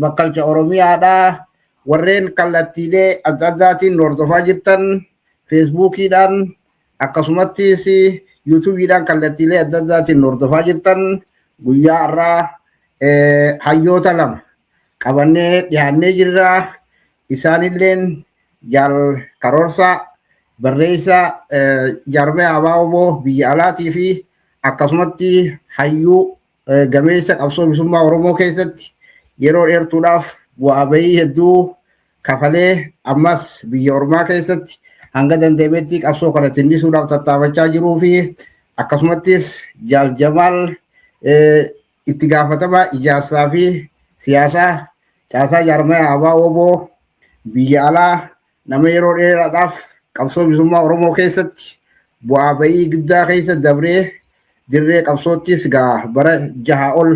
bakkalcha Oromiyaadhaa warreen kallattiilee adda addaatiin hordofaa jirtan Feesbuukiidhaan akkasumattis yuutuubiidhaan kallattiilee adda addaatiin hordofaa jirtan guyyaa har'aa hayyoota lama qabannee dhiyaannee jirra. Isaanilleen Jaal Karoorsaa barreessaa jaarmee ABO biyya alaatii fi akkasumatti hayyuu gameessa qabsoo bilisummaa Oromoo keessatti yeroo dheertuudhaaf bu'aa bahii hedduu kafalee ammas biyya ormaa keessatti hanga dandeemetti qabsoo kana tinnisuudhaaf tattaafachaa jiruu fi akkasumattis Jaal Jamaal itti gaafatamaa ijaarsaa fi siyaasaa caasaa jaarmee ABO biyya alaa nama yeroo dheeraadhaaf qabsoo bilisummaa Oromoo keessatti bu'aa bahii guddaa keessa dabree dirree qabsoottis bara 6 ol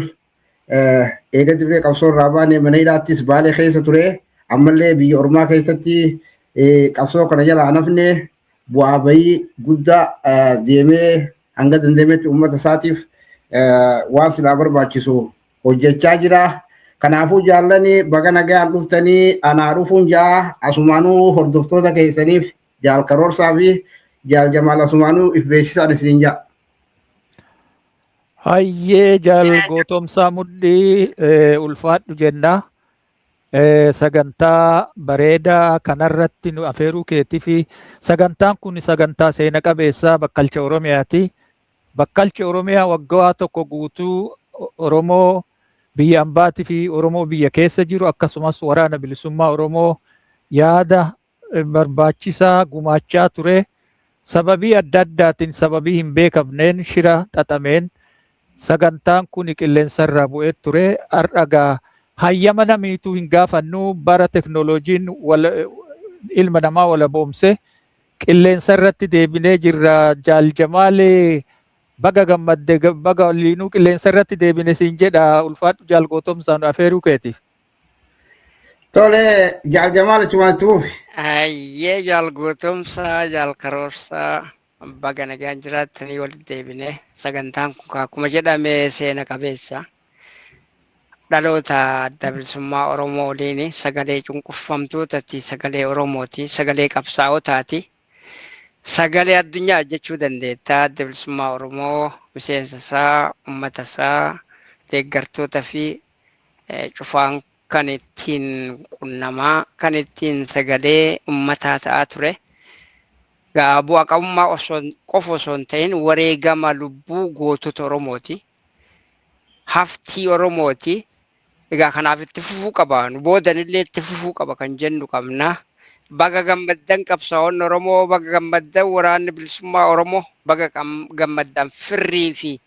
eega dirree qabsoo irraa baanee mana hidhaattis Baalee keessa ture. Ammallee biyya ormaa keessatti qabsoo kana jala hanafne bu'aa bahii guddaa deemee hanga dandeemetti uummata isaatiif waan silaa barbaachisu hojjechaa jira. Kanaafuu jaallanii baga nagaan dhuftanii anaa dhufuun jaa asumaanuu hordoftoota keessaniif Jaal Karoorsaa fi Jaal Jamaal asumaanuu if beeksisaan isiniin jaa. Hayyee Jaal Gootomsaa Mudhii ulfaadhu jenna. Sagantaa bareedaa kanarratti nu afeeruu keetii fi sagantaan kun sagantaa seena qabeessaa bakkalcha Oromiyaati. Bakkalchi Oromiyaa waggaa tokko guutuu Oromoo biyya ambaatii fi Oromoo biyya keessa jiru akkasumas waraana bilisummaa Oromoo yaada barbaachisaa gumaachaa ture. Sababii adda addaatiin sababii hin beekamneen shira xaxameen sagantaan kun qilleensarraa bu'ee ture. Har'a hayyama namiituu hin gaafannu bara teknooloojiin ilma namaa walaboomse qilleensarratti deebinee jirra. Jaal Jamaal baga gammadde baga waliinuu qilleensarratti deebine siin jedha ulfaadhu Jaal Gootomsaan afeeruu keetiif. Tole Jaal Jamaal chumaatuuf. Hayyee Jaal Gootomsaa Jaal Karoorsaa baga nagaan jiraattanii walitti deebine sagantaan kun akkuma jedhame seena qabeessa. Dhaloota adda bilisummaa Oromoo waliin sagalee cunqurfamtootaati, sagalee Oromooti, sagalee qabsaa'otaati. Sagalee addunyaa jechuu dandeetta. Adda bilisummaa Oromoo miseensa isaa, uummata isaa, deeggartoota fi cufaan kan ittiin qunnamaa, kan ittiin sagalee uummataa ta'aa ture. Bu'aa qabummaa qofa osoo hin ta'in wareegama lubbuu gootota Oromooti. Haftii Oromooti. Egaa kanaaf itti fufuu qaba. Nu boodanillee itti fufuu qaba kan jennu qabna. Baga gammaddan qabsaa'onni Oromoo, baga gammaddan waraanni bilisummaa Oromoo, baga gammaddan firrii fi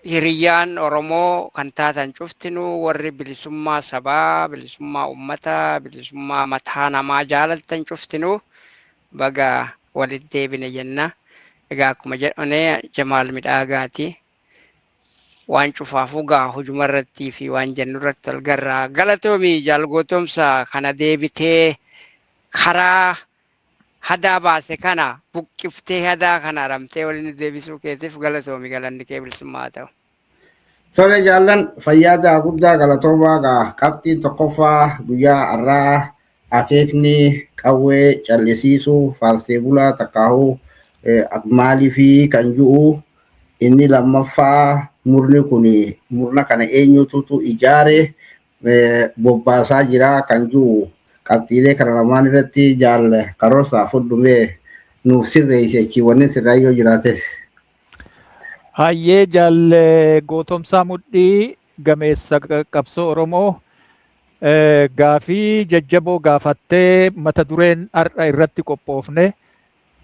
hiriyyaan Oromoo kan taatan cuftinuu warri bilisummaa sabaa, bilisummaa uummataa, bilisummaa mataa namaa jaalattan cuftinuu baga walitti deebine jenna. Egaa akkuma jedhane Jamaal midhaagaati. Waan cufaafuu hujuma irrattii fi waan jennu irratti wal garraa. Galatoomii Jaal Gootomsaa kana deebitee karaa hadaa baase kana buqqiftee hadaa kana aramtee waliin deebisuu keetiif galatoomii galanni kee bilisummaa ta'u. Tole jaallan fayyaa guddaa galatoomaa qabxiin tokkoffaa guyyaa har'aa akeekni qawwee callisiisuu faarsee bulaa takkaahuu maalii fi kan jiru inni lammaffaa murni kun murna kana eenyutu ijaare bobbaasaa jira kan jiru qabxiilee kana lamaan irratti Jaal Karoorsaa fudhumee nuuf sirreessi wanni sirraa yoo jiraates. Hayyee Jaal Gootomsaa Mudhii gameessa qabsoo Oromoo gaafii jajjaboo gaafattee mata dureen har'a irratti qophoofne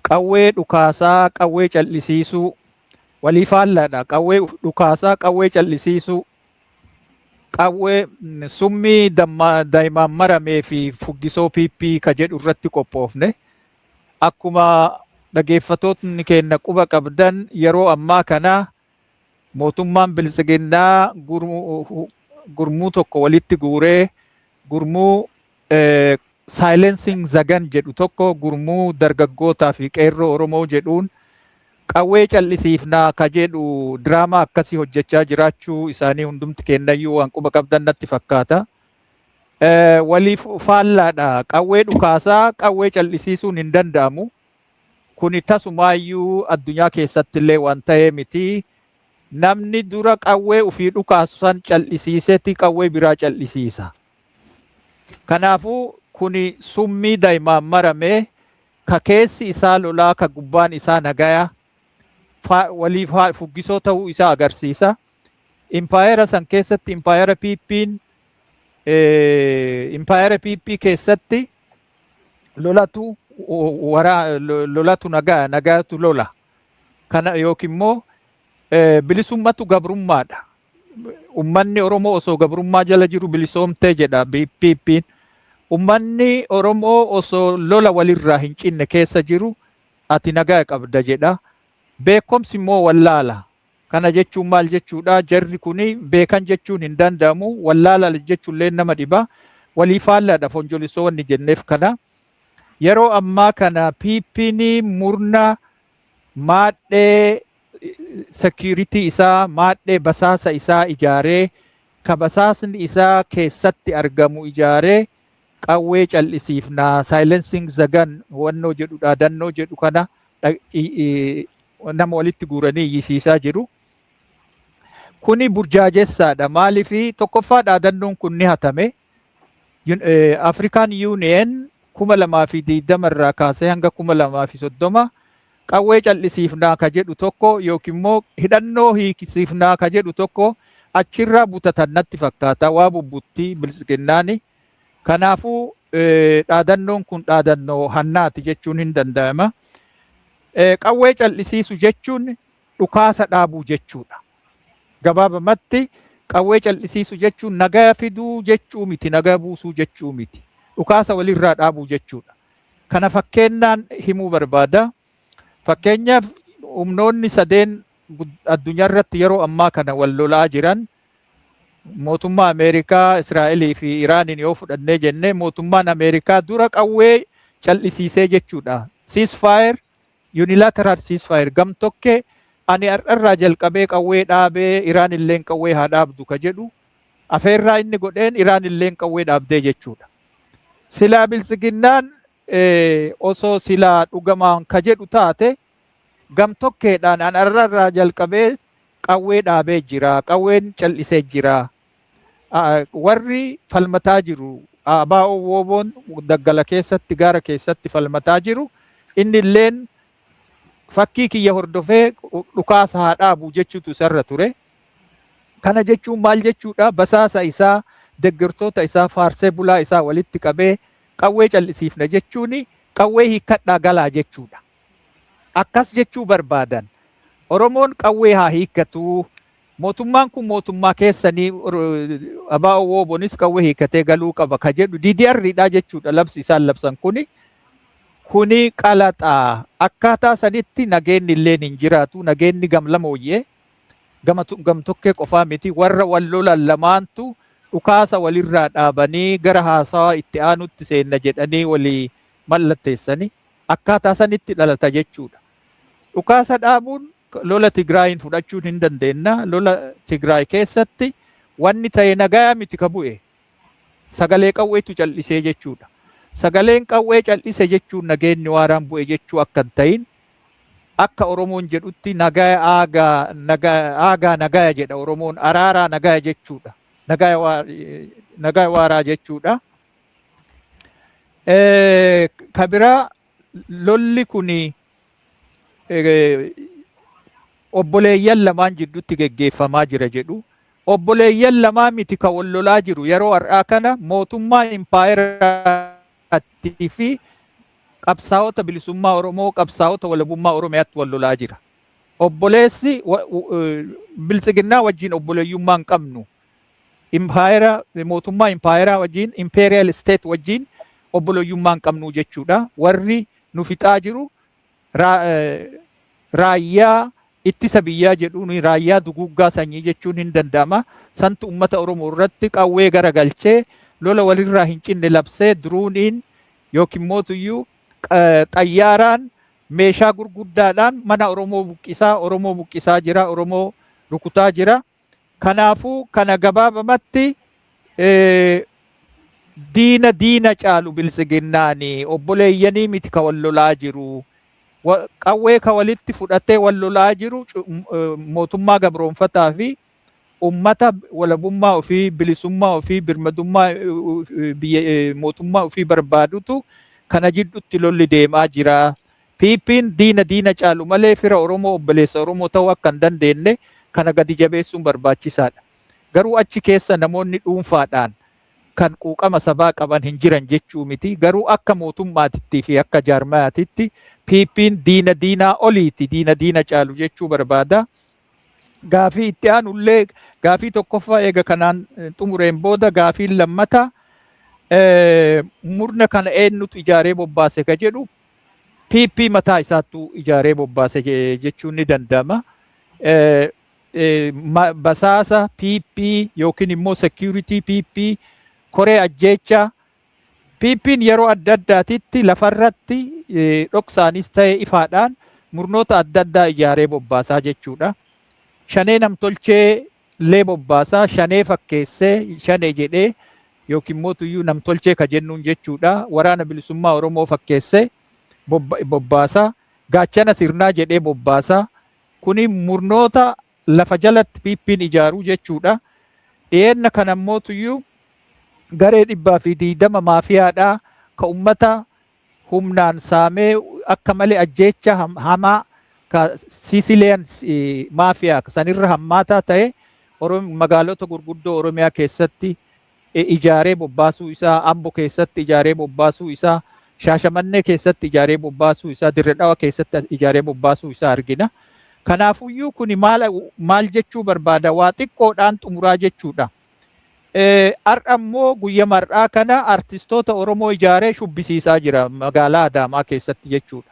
qawwee dhukaasaa qawwee callisiisuu walii faallaadha. Qawwee dhukaasaa qawwee callisiisuu qawwee summii daa'imaan maramee fi fuggisoo piippii ka jedhu irratti qophoofne. Akkuma dhageeffatootni keenya quba qabdan yeroo ammaa kana mootummaan bilisiginnaa gurmuu tokko walitti guuree gurmuu saayilensing zagan jedhu tokko gurmuu dargaggootaa fi qeerroo Oromoo jedhuun qawwee cal'isiifnaa ka jedhu diraamaa akkasii hojjechaa jiraachuu isaanii hundumti kennayyuu waan quba qabdan natti fakkaata. Waliif faallaadha. Qawwee dhukaasaa qawwee cal'isiisuun hin danda'amu. Kuni tasumaayyuu addunyaa keessatti illee waan ta'ee miti. Namni dura qawwee ufii dhukaasu san cal'isiisetti qawwee biraa cal'isiisa. Kanaafuu kuni summii daa'imaan maramee ka keessi isaa lolaa ka gubbaan isaa nagaya waliif fuggisoo ta'uu isaa agarsiisa. Impaayera san keessatti impaayera PP keessatti lolatu nagayatu lola. Kana yookiin immoo bilisummatu gabrummaadha. Ummanni Oromoo osoo gabrummaa jala jiru bilisoomtee jedha PP'n. Ummanni Oromoo osoo lola walirraa hin cinne keessa jiru ati nagaa qabda jedha. Beekumsi immoo wallaala. Kana jechuun maal jechuudha? Jarri kuni beekan jechuun hin danda'amu. Wallaala jechuullee nama dhiba. Walii faallaadha fonjolisoo wanni jenneef kana. Yeroo ammaa kana PP'n murna maadhee security isaa, maadhee basaasa isaa ijaaree, ka basaasni isaa keessatti argamu ijaaree qawwee cal'isiifnaa silencing the gun wannoo jedhu dhaadannoo jedhu kana nama walitti guuranii iyyisiisaa jiru. Kuni burjaajessadha. Maaliif tokkoffaa dhaadannoon kun ni hatame. African Union 2020 irraa kaasee hanga 2030 qawwee cal'isiifnaa ka jedhu tokko yookiin immoo hidhannoo hiikisiifnaa ka jedhu tokko achirraa butatan natti fakkaata. Waa bubbutti bilisiginnaani. Kanaafuu dhaadannoon kun dhaadannoo hannaati jechuun hin danda'ama. Qawwee cal'isiisu jechuun dhukaasa dhaabuu jechuudha. Gabaabamatti qawwee cal'isiisu jechuun nagaa fiduu jechuu miti, nagaa buusuu jechuu miti. Dhukaasa walirraa dhaabuu jechuudha. Kana fakkeenyaan himuu barbaada. Fakkeenyaaf humnoonni sadeen addunyaa irratti yeroo ammaa kana wal lolaa jiran mootummaa Ameerikaa, Israa'elii fi Iraaniin yoo fudhannee jennee mootummaan Ameerikaa dura qawwee cal'isiisee jechuudha. Ceasefire, unilateral ceasefire gamtokke ani har'arraa jalqabee qawwee dhaabee Iraan illeen qawwee haa dhaabdu ka jedhu afeerraa inni godheen Iraan illeen qawwee dhaabdee jechuudha. Silaa bilisiginnaan osoo silaa dhugamaan ka jedhu taate gamtokkeedhaan an har'arraa jalqabee qawwee dhaabee jira, qawween cal'isee jira. Warri falmataa jiru ABO WBOn daggala keessatti gaara keessatti falmataa jiru inni illeen fakkii kiyya hordofee dhukaasa haa dhaabu jechuutu isarra ture. Kana jechuun maal jechuudha? Basaasa isaa, deeggartoota isaa, faarsee bulaa isaa walitti qabee qawwee cal'isiifna jechuun qawwee hiikkadhaa galaa jechuudha. Akkas jechuu barbaadan. Oromoon qawwee haa hiikkatu. Mootummaan kun mootummaa keessanii ABO WBOnis qawwee hiikkatee galuu qaba ka jedhu DDR'dha jechuudha labsi isaan labsan kuni. Kuni qalaxaa. Akkaataa sanitti nageenni illeen hin jiraatu. Nageenni gamlama hoyyee gamtokkee qofaa miti. Warra wal lolan lamaantu dhukaasa walirraa dhaabanii gara haasawaa itti aanutti seenna jedhanii walii mallatteessanii akkaataa sanitti dhalata jechuudha. Dhukaasa dhaabuun lola Tigraayin fudhachuun hin dandeenna. Lola Tigraay keessatti wanni ta'e nagaa miti ka bu'e. Sagalee qawweetu cal'isee jechuudha. Sagaleen qawwee cal'ise jechuun nageenyi waaraan bu'e jechuu akka hin ta'in akka Oromoon jedhutti nagaa nagaa jedha Oromoon araaraa nagaa jechuudha. Nagaa waaraa jechuudha. Kabiraa lolli kuni obboleeyyan lamaan jidduutti geggeeffamaa jira jedhu. Obboleeyyan lamaa miti ka wal lolaa jiru yeroo har'aa kana mootummaa impaayeraatti fi qabsaa'ota bilisummaa Oromoo, qabsaa'ota walabummaa Oromiyaatti wal lolaa jira. Obboleessi bilisiginnaa wajjin obboleeyyummaa hin qabnu. Mootummaa impaayeraa wajjin, imperial state wajjin obboleeyyummaa hin qabnu jechuudha. Warri nu fixaa jiru raayyaa ittisa biyyaa jedhuun raayyaa duguggaa sanyii jechuun hin danda'ama. Santu uummata Oromoo irratti qawwee garagalchee lola walirraa hin cinne labsee duruuniin yookiin mootuyyuu xayyaaraan meeshaa gurguddaadhaan mana Oromoo buqqisaa jira, Oromoo rukutaa jira. Kanaafuu kana gabaabamatti diina caalu bilisiginnaani obboleeyyanii miti ka wal lolaa jiru. Qawwee ka walitti fudhatee wal lolaa jiru mootummaa gabroonfataa fi ummata walabummaa ofii, bilisummaa ofii, birmadummaa mootummaa ofii barbaadutu kana jidduutti lolli deemaa jira. PP'n diina caalu malee fira Oromoo obboleessa Oromoo ta'uu akka hin dandeenye kana gadi jabeessuun barbaachisaadha. Garuu achi keessa namoonni dhuunfaadhaan kan quuqama sabaa qaban hin jiran jechuu miti. Garuu akka mootummaatitti fi akka jaarmayaatitti PP'n diinaa oliiti, diina caalu jechuu barbaada. Gaafii itti aanullee gaafii tokkoffaa eega kanaan xumureen booda gaafiin lammata murna kana eenyutu ijaaree bobbaase ka jedhu PP mataa isaattuu ijaaree bobbaase jechuun ni danda'ama. Basaasa PP yookiin immoo security PP koree ajjeechaa PP'n yeroo adda addaatitti lafarratti dhoksaanis ta'e ifaadhaan murnoota adda addaa ijaaree bobbaasaa jechuudha. Shanee namtolchee illee bobbaasaa, shanee fakkeessee, shanee jedhee yookiin mootuyyuu namtolchee ka jennuun jechuudha. Waraana bilisummaa Oromoo fakkeessee bobbaasaa, gaachana sirnaa jedhee bobbaasaa. Kuni murnoota lafa jalatti PP'n ijaaruu jechuudha. Dhiyeenna kana mootuyyuu garee 120 maafiyaadhaa ka ummata humnaan saamee akka malee ajjeecha hamaa ka Sicilian maafiyaa sanirra hammaataa ta'e magaalota gurguddoo Oromiyaa keessatti ijaaree bobbaasuu isaa, Ambo keessatti ijaaree bobbaasuu isaa, Shaashamannee keessatti ijaaree bobbaasuu isaa, Dirre Dhawa keessatti ijaaree bobbaasuu isaa argina. Kanaafuyyuu kuni maal jechuu barbaada? Waa xiqqoodhaan xumuraa jechuudha. Har'a immoo guyyaa mar'aa kana artistoota Oromoo ijaaree shubbisiisaa jira magaalaa Adaamaa keessatti jechuudha.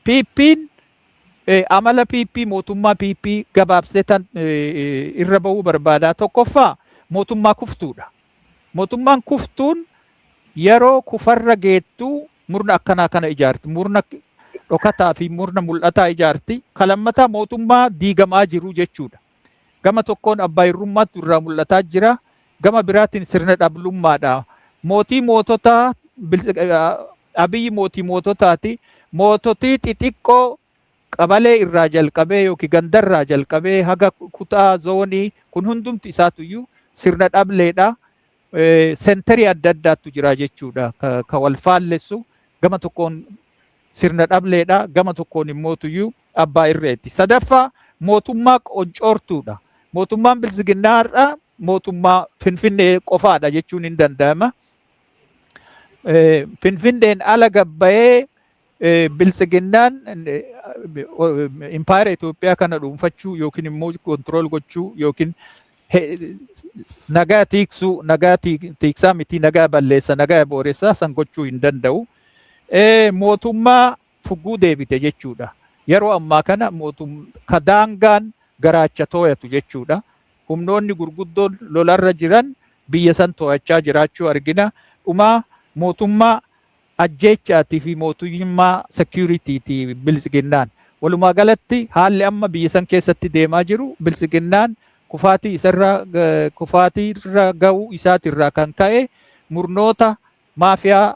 PP'n amala PP mootummaa PP gabaabsee tan irra bahuu barbaada. Tokkoffaa mootummaa kuftuudha. Mootummaan kuftuun yeroo kufarra geettuu murna akkanaa kana ijaarti. Murna dhokataa fi murna mul'ataa ijaarti. Kalammataa mootummaa diigamaa jiru jechuudha. Gama tokkoon abbaa irrummaatu irraa mul'ataa jira. Gama biraatiin sirna dhablummaadha. Mootii moototaa Abiyyi mootii moototaati. Moototii xixiqqoo qabalee irraa jalqabee yookiin gandarraa jalqabee haga kutaa zoonii kun hundumti isaatuyyuu sirna dhableedha. Sentarii adda addaatu jira jechuudha. Ka wal faallessu gama tokkoon sirna dhableedha. Gama tokkoon immootuyyuu abbaa irreeti. Sadaffaa mootummaa qoncoortuudha. Mootummaan bilisiginnaa har'a mootummaa Finfinnee qofaadha jechuun hin danda'ama. Finfinneen ala gabbayee bilisiginnaan impaayera Itoophiyaa kana dhuunfachuu yookiin immoo kontirool gochuu yookiin nagaa tiiksuu, nagaa tiiksaa miti nagaa balleessa, nagaa booressaa san gochuu hin danda'u. Mootummaa fugguu deebite jechuudha. Yeroo ammaa kana ka daangaan garaacha tooyatu jechuudha. Humnoonni gurguddoon lolarra jiran biyya san too'achaa jiraachuu argina. Dhumaa mootummaa ajjeechaatii fi mootummaa securitytii bilisiginnaan. Walumaa galatti haalli amma biyya san keessatti deemaa jiru bilisiginnaan kufaatii irra ga'uu isaatirraa kan ka'e murnoota maafiyaa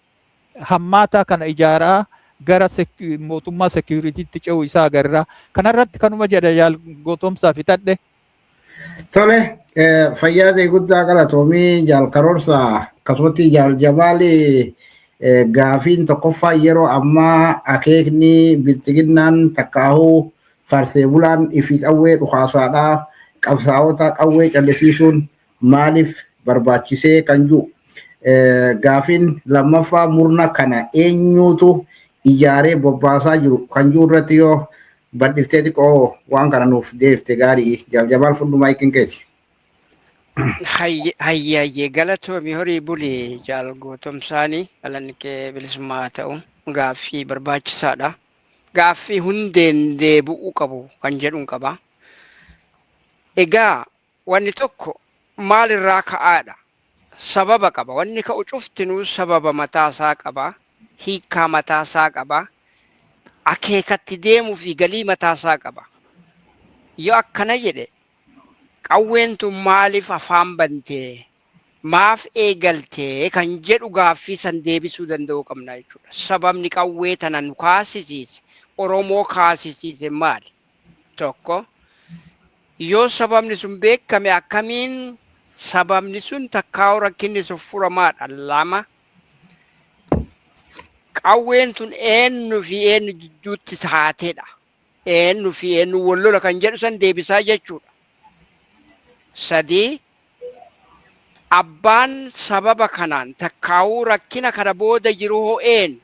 hammaataa kana ijaaraa gara mootummaa securitytti ce'uu isaa agarra. Kanarratti kanuma jedha jaal gootomsaa fixadhe. Tole, fayyaatee guddaa galatoomii jaal karoorsaa akkasumatti jaal Jamaali gaafiin tokkoffaa yeroo ammaa akeekni bilisiginnaan takkaahuu farsee bulaan ifi qawwee dhukaasaadhaa qabsaa'ota qawwee callisiisuun maaliif barbaachisee kan jiru. Gaafiin lammaffaa murna kana eenyuutu ijaaree bobbaasaa jiru kan jiru irratti yoo badhiftee xiqqoo waan kana nuuf deebifte gaarii. Jaal Jamaal fundumaa hiikin keeti. Hayyee galatoomii horii bulii jaal gootomsaanii galanni kee bilisummaa ta'u gaaffii barbaachisaadha. Gaaffii hundeen deebi'uu qabu kan jedhuun qaba. Egaa wanni tokko maalirraa ka'aadha? Sababa qaba. Wanni ka'u cuftinuu sababa mataasaa qaba. Hiikkaa mataasaa qaba. akeekatti deemuu fi galii mataasaa qaba. Yoo akkana jedhe qawween tun maaliif afaan bantee maaf eegaltee kan jedhu gaaffii san deebisuu danda'uu qabna jechuudha. Sababni qawwee tana nu kaasisiise Oromoo kaasisiise maali? Tokko yoo sababni sun beekame akkamiin sababni sun takkaa'u rakkinni sun furamaadha. Lama qawween tun eenyu fi eenyu jidduutti taateedha. Eenyu fi eenyu wal lola kan jedhu san deebisaa jechuudha. Sadii abbaan sababa kanaan takkaa'uu rakkina kana booda jiru ho'een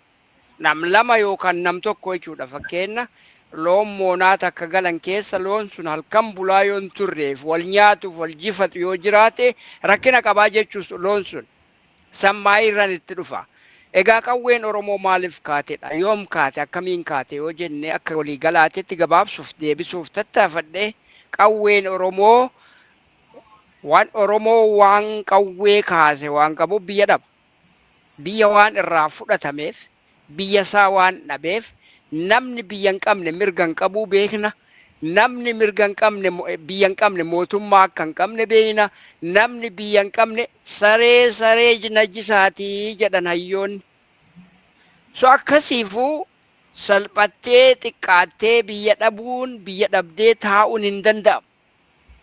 nam lama yookaan nam tokko jechuudha. Fakkeenya loon moonaa takka galan keessa loon sun halkan bulaa yoo hin turreef wal nyaatuuf wal jifatu yoo jiraate rakkina qabaa jechuus loon sun sammaa irraan itti dhufa. Egaa qawween Oromoo maaliif kaatedha? Yoom kaate? Akkamiin kaate? Yoo jenne akka walii galaatetti gabaabsuuf deebisuuf tattaafadhe qawween Oromoo waan qawwee kaase waan qabu biyya dhaba. Biyya waan irraa fudhatameef biyya isaa waan dhabeef namni biyya hin qabne mirga hin qabu beekna. Namni mirga hin qabne biyya hin qabne mootummaa akka hin qabne beekna. Namni biyya hin qabne saree najjisaatii jedhan hayyoonni. So akkasiifuu salphattee xiqqaattee biyya dhabuun biyya dhabdee taa'uun hin danda'amu.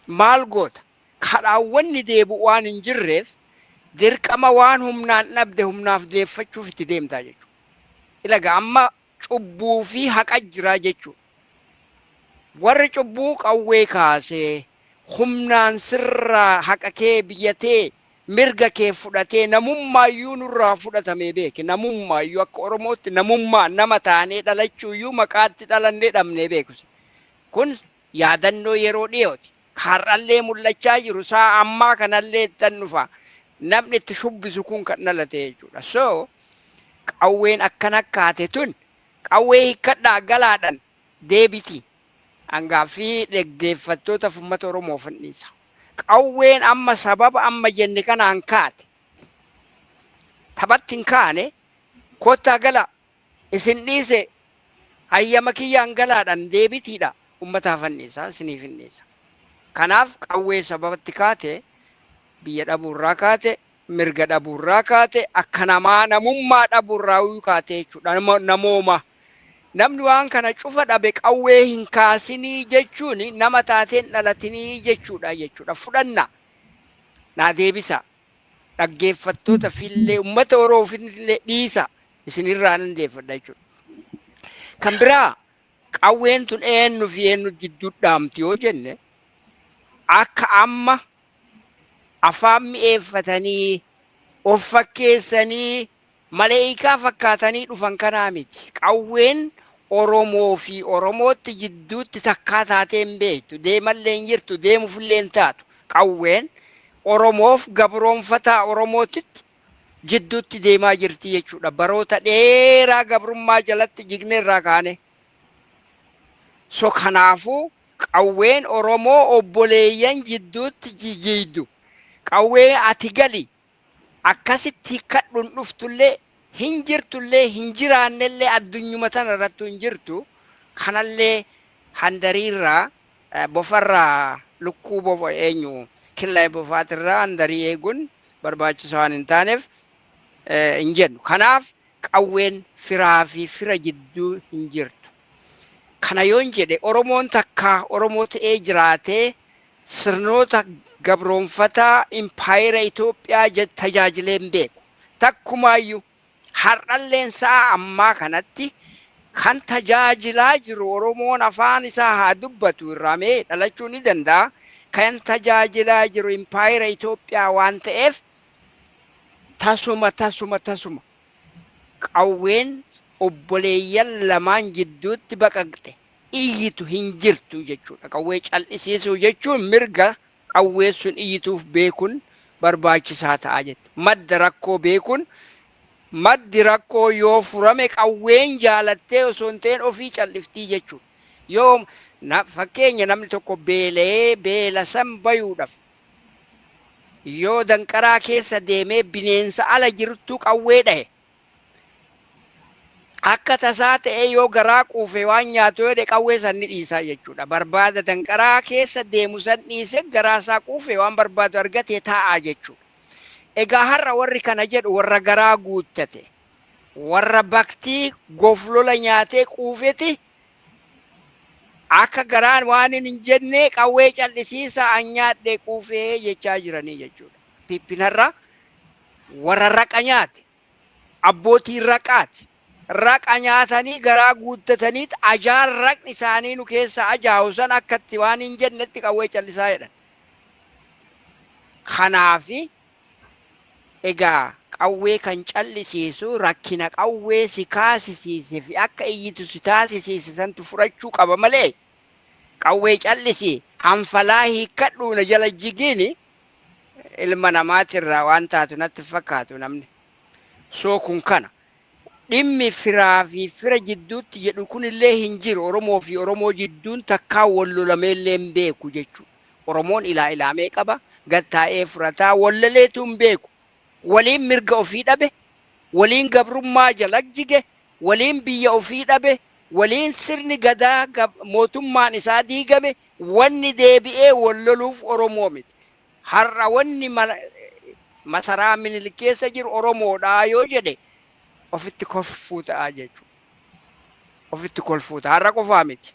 Maal goota? Kadhaawwanni deebi'u waan hin jirreef dirqama waan humnaan dhabde humnaaf deeffachuuf itti deemtaa jechuudha. Ilaga amma cubbuu fi haqa jira jechuudha. Warri cubbuu qawwee kaasee humnaan sirraa haqa kee biyyatee mirga kee fudhatee namummaayyuu nurraa fudhatamee beeke. Namummaayyuu akka Oromootti namummaa nama taanee dhalachuuyyuu maqaatti dhalannee dhabnee beeku. Kun yaadannoo yeroo dhiyooti. Har'allee mul'achaa jiru saa ammaa kanallee tan dhufa. Namni itti shubbisu kun kan dhalate jechuudha. So qawween akkana kaate tun qawwee hiikkadhaa galaadhaan deebiti. Hangaaffii dhaggeeffattootaaf uummata Oromoo fanniisa. Qawween amma sababa amma jenne kanaan kaate. Taphatti hin kaane kottaa gala isin dhiise hayyama kiyyaan galaadhaan deebitiidha uummataaf fanniisa isiniif fanniisa. Kanaaf qawwee sababatti kaate biyya dhabuurraa kaate mirga dhabuurraa kaate akka namaa namummaa dhabuurraa kaate jechuudha. Namooma namni waan kana cufa dhabe qawwee hin kaasinii jechuun nama taateen dhalatinii jechuudha. Fudhanna naa deebisa dhaggeeffattoota fillee uummata Oromoofillee dhiisa isinirraa nan deeffadha jechuudha. Kan biraa qawween tun eenyu fi eenyu jidduu dhaamti yoo jenne akka amma afaan mi'eeffatanii of fakkeessanii maleeyikaa fakkaatanii dhufan kanaa miti. Qawween Oromoo fi Oromootti jidduutti takkaa taatee hin beektu. Deemallee hin jirtu, deemuufillee hin taatu. Qawween Oromoof gabroonfataa Oromootitti jidduutti deemaa jirti jechuudha. Baroota dheeraa gabrummaa jalatti jigneerraa kaane. So kanaafuu qawween Oromoo obboleeyyan jidduutti jijjiiddu. Qawwee ati gali akkasitti hikkadhuun dhuftullee hin jirtullee hin jiraannellee addunyuma tana irrattu hin jirtu. Kanallee handariirraa bofarraa lukkuu bofa eenyu killaa bofaatirraa handarii eeguun barbaachisaa waan hin taaneef hin jennu. Kanaaf qawween firaa fi fira jidduu hin jirtu. Kana yoon jedhe Oromoon takka Oromoo ta'ee jiraatee sirnoota gabroonfataa impaayera Itoophiyaa tajaajilee hin beeku. Takkumaayyuu har'alleen sa'a ammaa kanatti kan tajaajilaa jiru Oromoon afaan isaa haa dubbatu irraa mee dhalachuu ni danda'a. Kan tajaajilaa jiru impaayera Itoophiyaa waan ta'eef tasuma qawween obboleeyyan lamaan jidduutti baqaqxe iyyitu hin jirtu jechuudha. Qawwee cal'isiisuu jechuun mirga qawwee sun iyyituuf beekuun barbaachisaa ta'a jechuudha. Madda rakkoo beekuun maddi rakkoo yoo furame qawween jaalattee osoo hin ta'in ofii cal'iftii jechuudha. Yoo fakkeenya namni tokko beela'ee beela san bayuudhaaf yoo danqaraa keessa deemee bineensa ala jirtu qawwee dhahe. akka tasaa ta'ee yoo garaa quufe waan nyaatu yoo qawwee sanni dhiisaa jechuudha. Barbaada danqaraa keessa deemu san dhiise garaa isaa quufe waan barbaadu argatee taa'aa jechuudha. Egaa har'a warri kana jedhu warra garaa guuttate, warra baktii goflola nyaatee quufeti akka garaan waan hin jenne qawwee callisiisa an nyaadhee quufee jechaa jiranii jechuudha. Pippinarra warra raqa nyaate, abbootiin raqaati. Raqa nyaatanii garaa guuttatanii ajaan raqni isaanii nu keessa ajaa'u san akkatti waan hin jennetti qawwee callisaa jedhan. Kanaafi egaa qawwee kan callisiisu rakkina qawwee si kaasisiise fi akka iyyitu si taasisiise santu furachuu qaba malee qawwee callisii hanfalaa hiikkadhuuna jala jigiini ilma namaatirraa waan taatu natti fakkaatu namni. Soo kun kana. Dhimmi firaa fi fira jidduutti jedhu kunillee hin jiru. Oromoo fi Oromoo jidduun takkaa wal lolameellee hin beeku jechuudha. Oromoon ilaamee qaba, gattaa'ee furataa wallaleetu hin beeku. Waliin mirga ofii dhabe, waliin gabrummaa jala jige, waliin biyya ofii dhabe, waliin sirni gadaa mootummaan isaa diigame, wanni deebi'ee wal loluuf Oromoo miti. Har'a wanni masaraa Minilik keessa jiru Oromoodhaa yoo jedhe ofitti kolfuu ta'a jechuudha. Ofitti kolfuu ta'a. Har'a qofaa miti.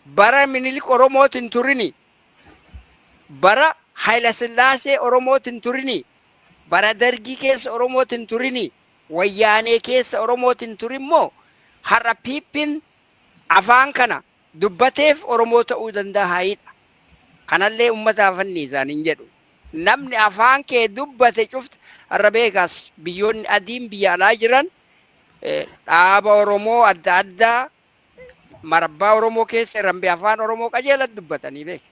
Bara Minilik Oromootiin turini. Bara Hayila Sillaasee Oromootiin turini. Bara Dargii keessa Oromootiin turini. Wayyaanee keessa Oromootiin turimmoo har'a Piippiin afaan kana dubbateef Oromoo ta'uu danda'a haayidha. Kanallee uummataaf anniisaan hin jedhu. Namni afaan kee dubbate cufti har'a beekaas biyyoonni adiin biyya alaa jiran dhaaba Oromoo adda addaa marabbaa Oromoo keessa irrambee afaan Oromoo qajeelan dubbatanii beeku.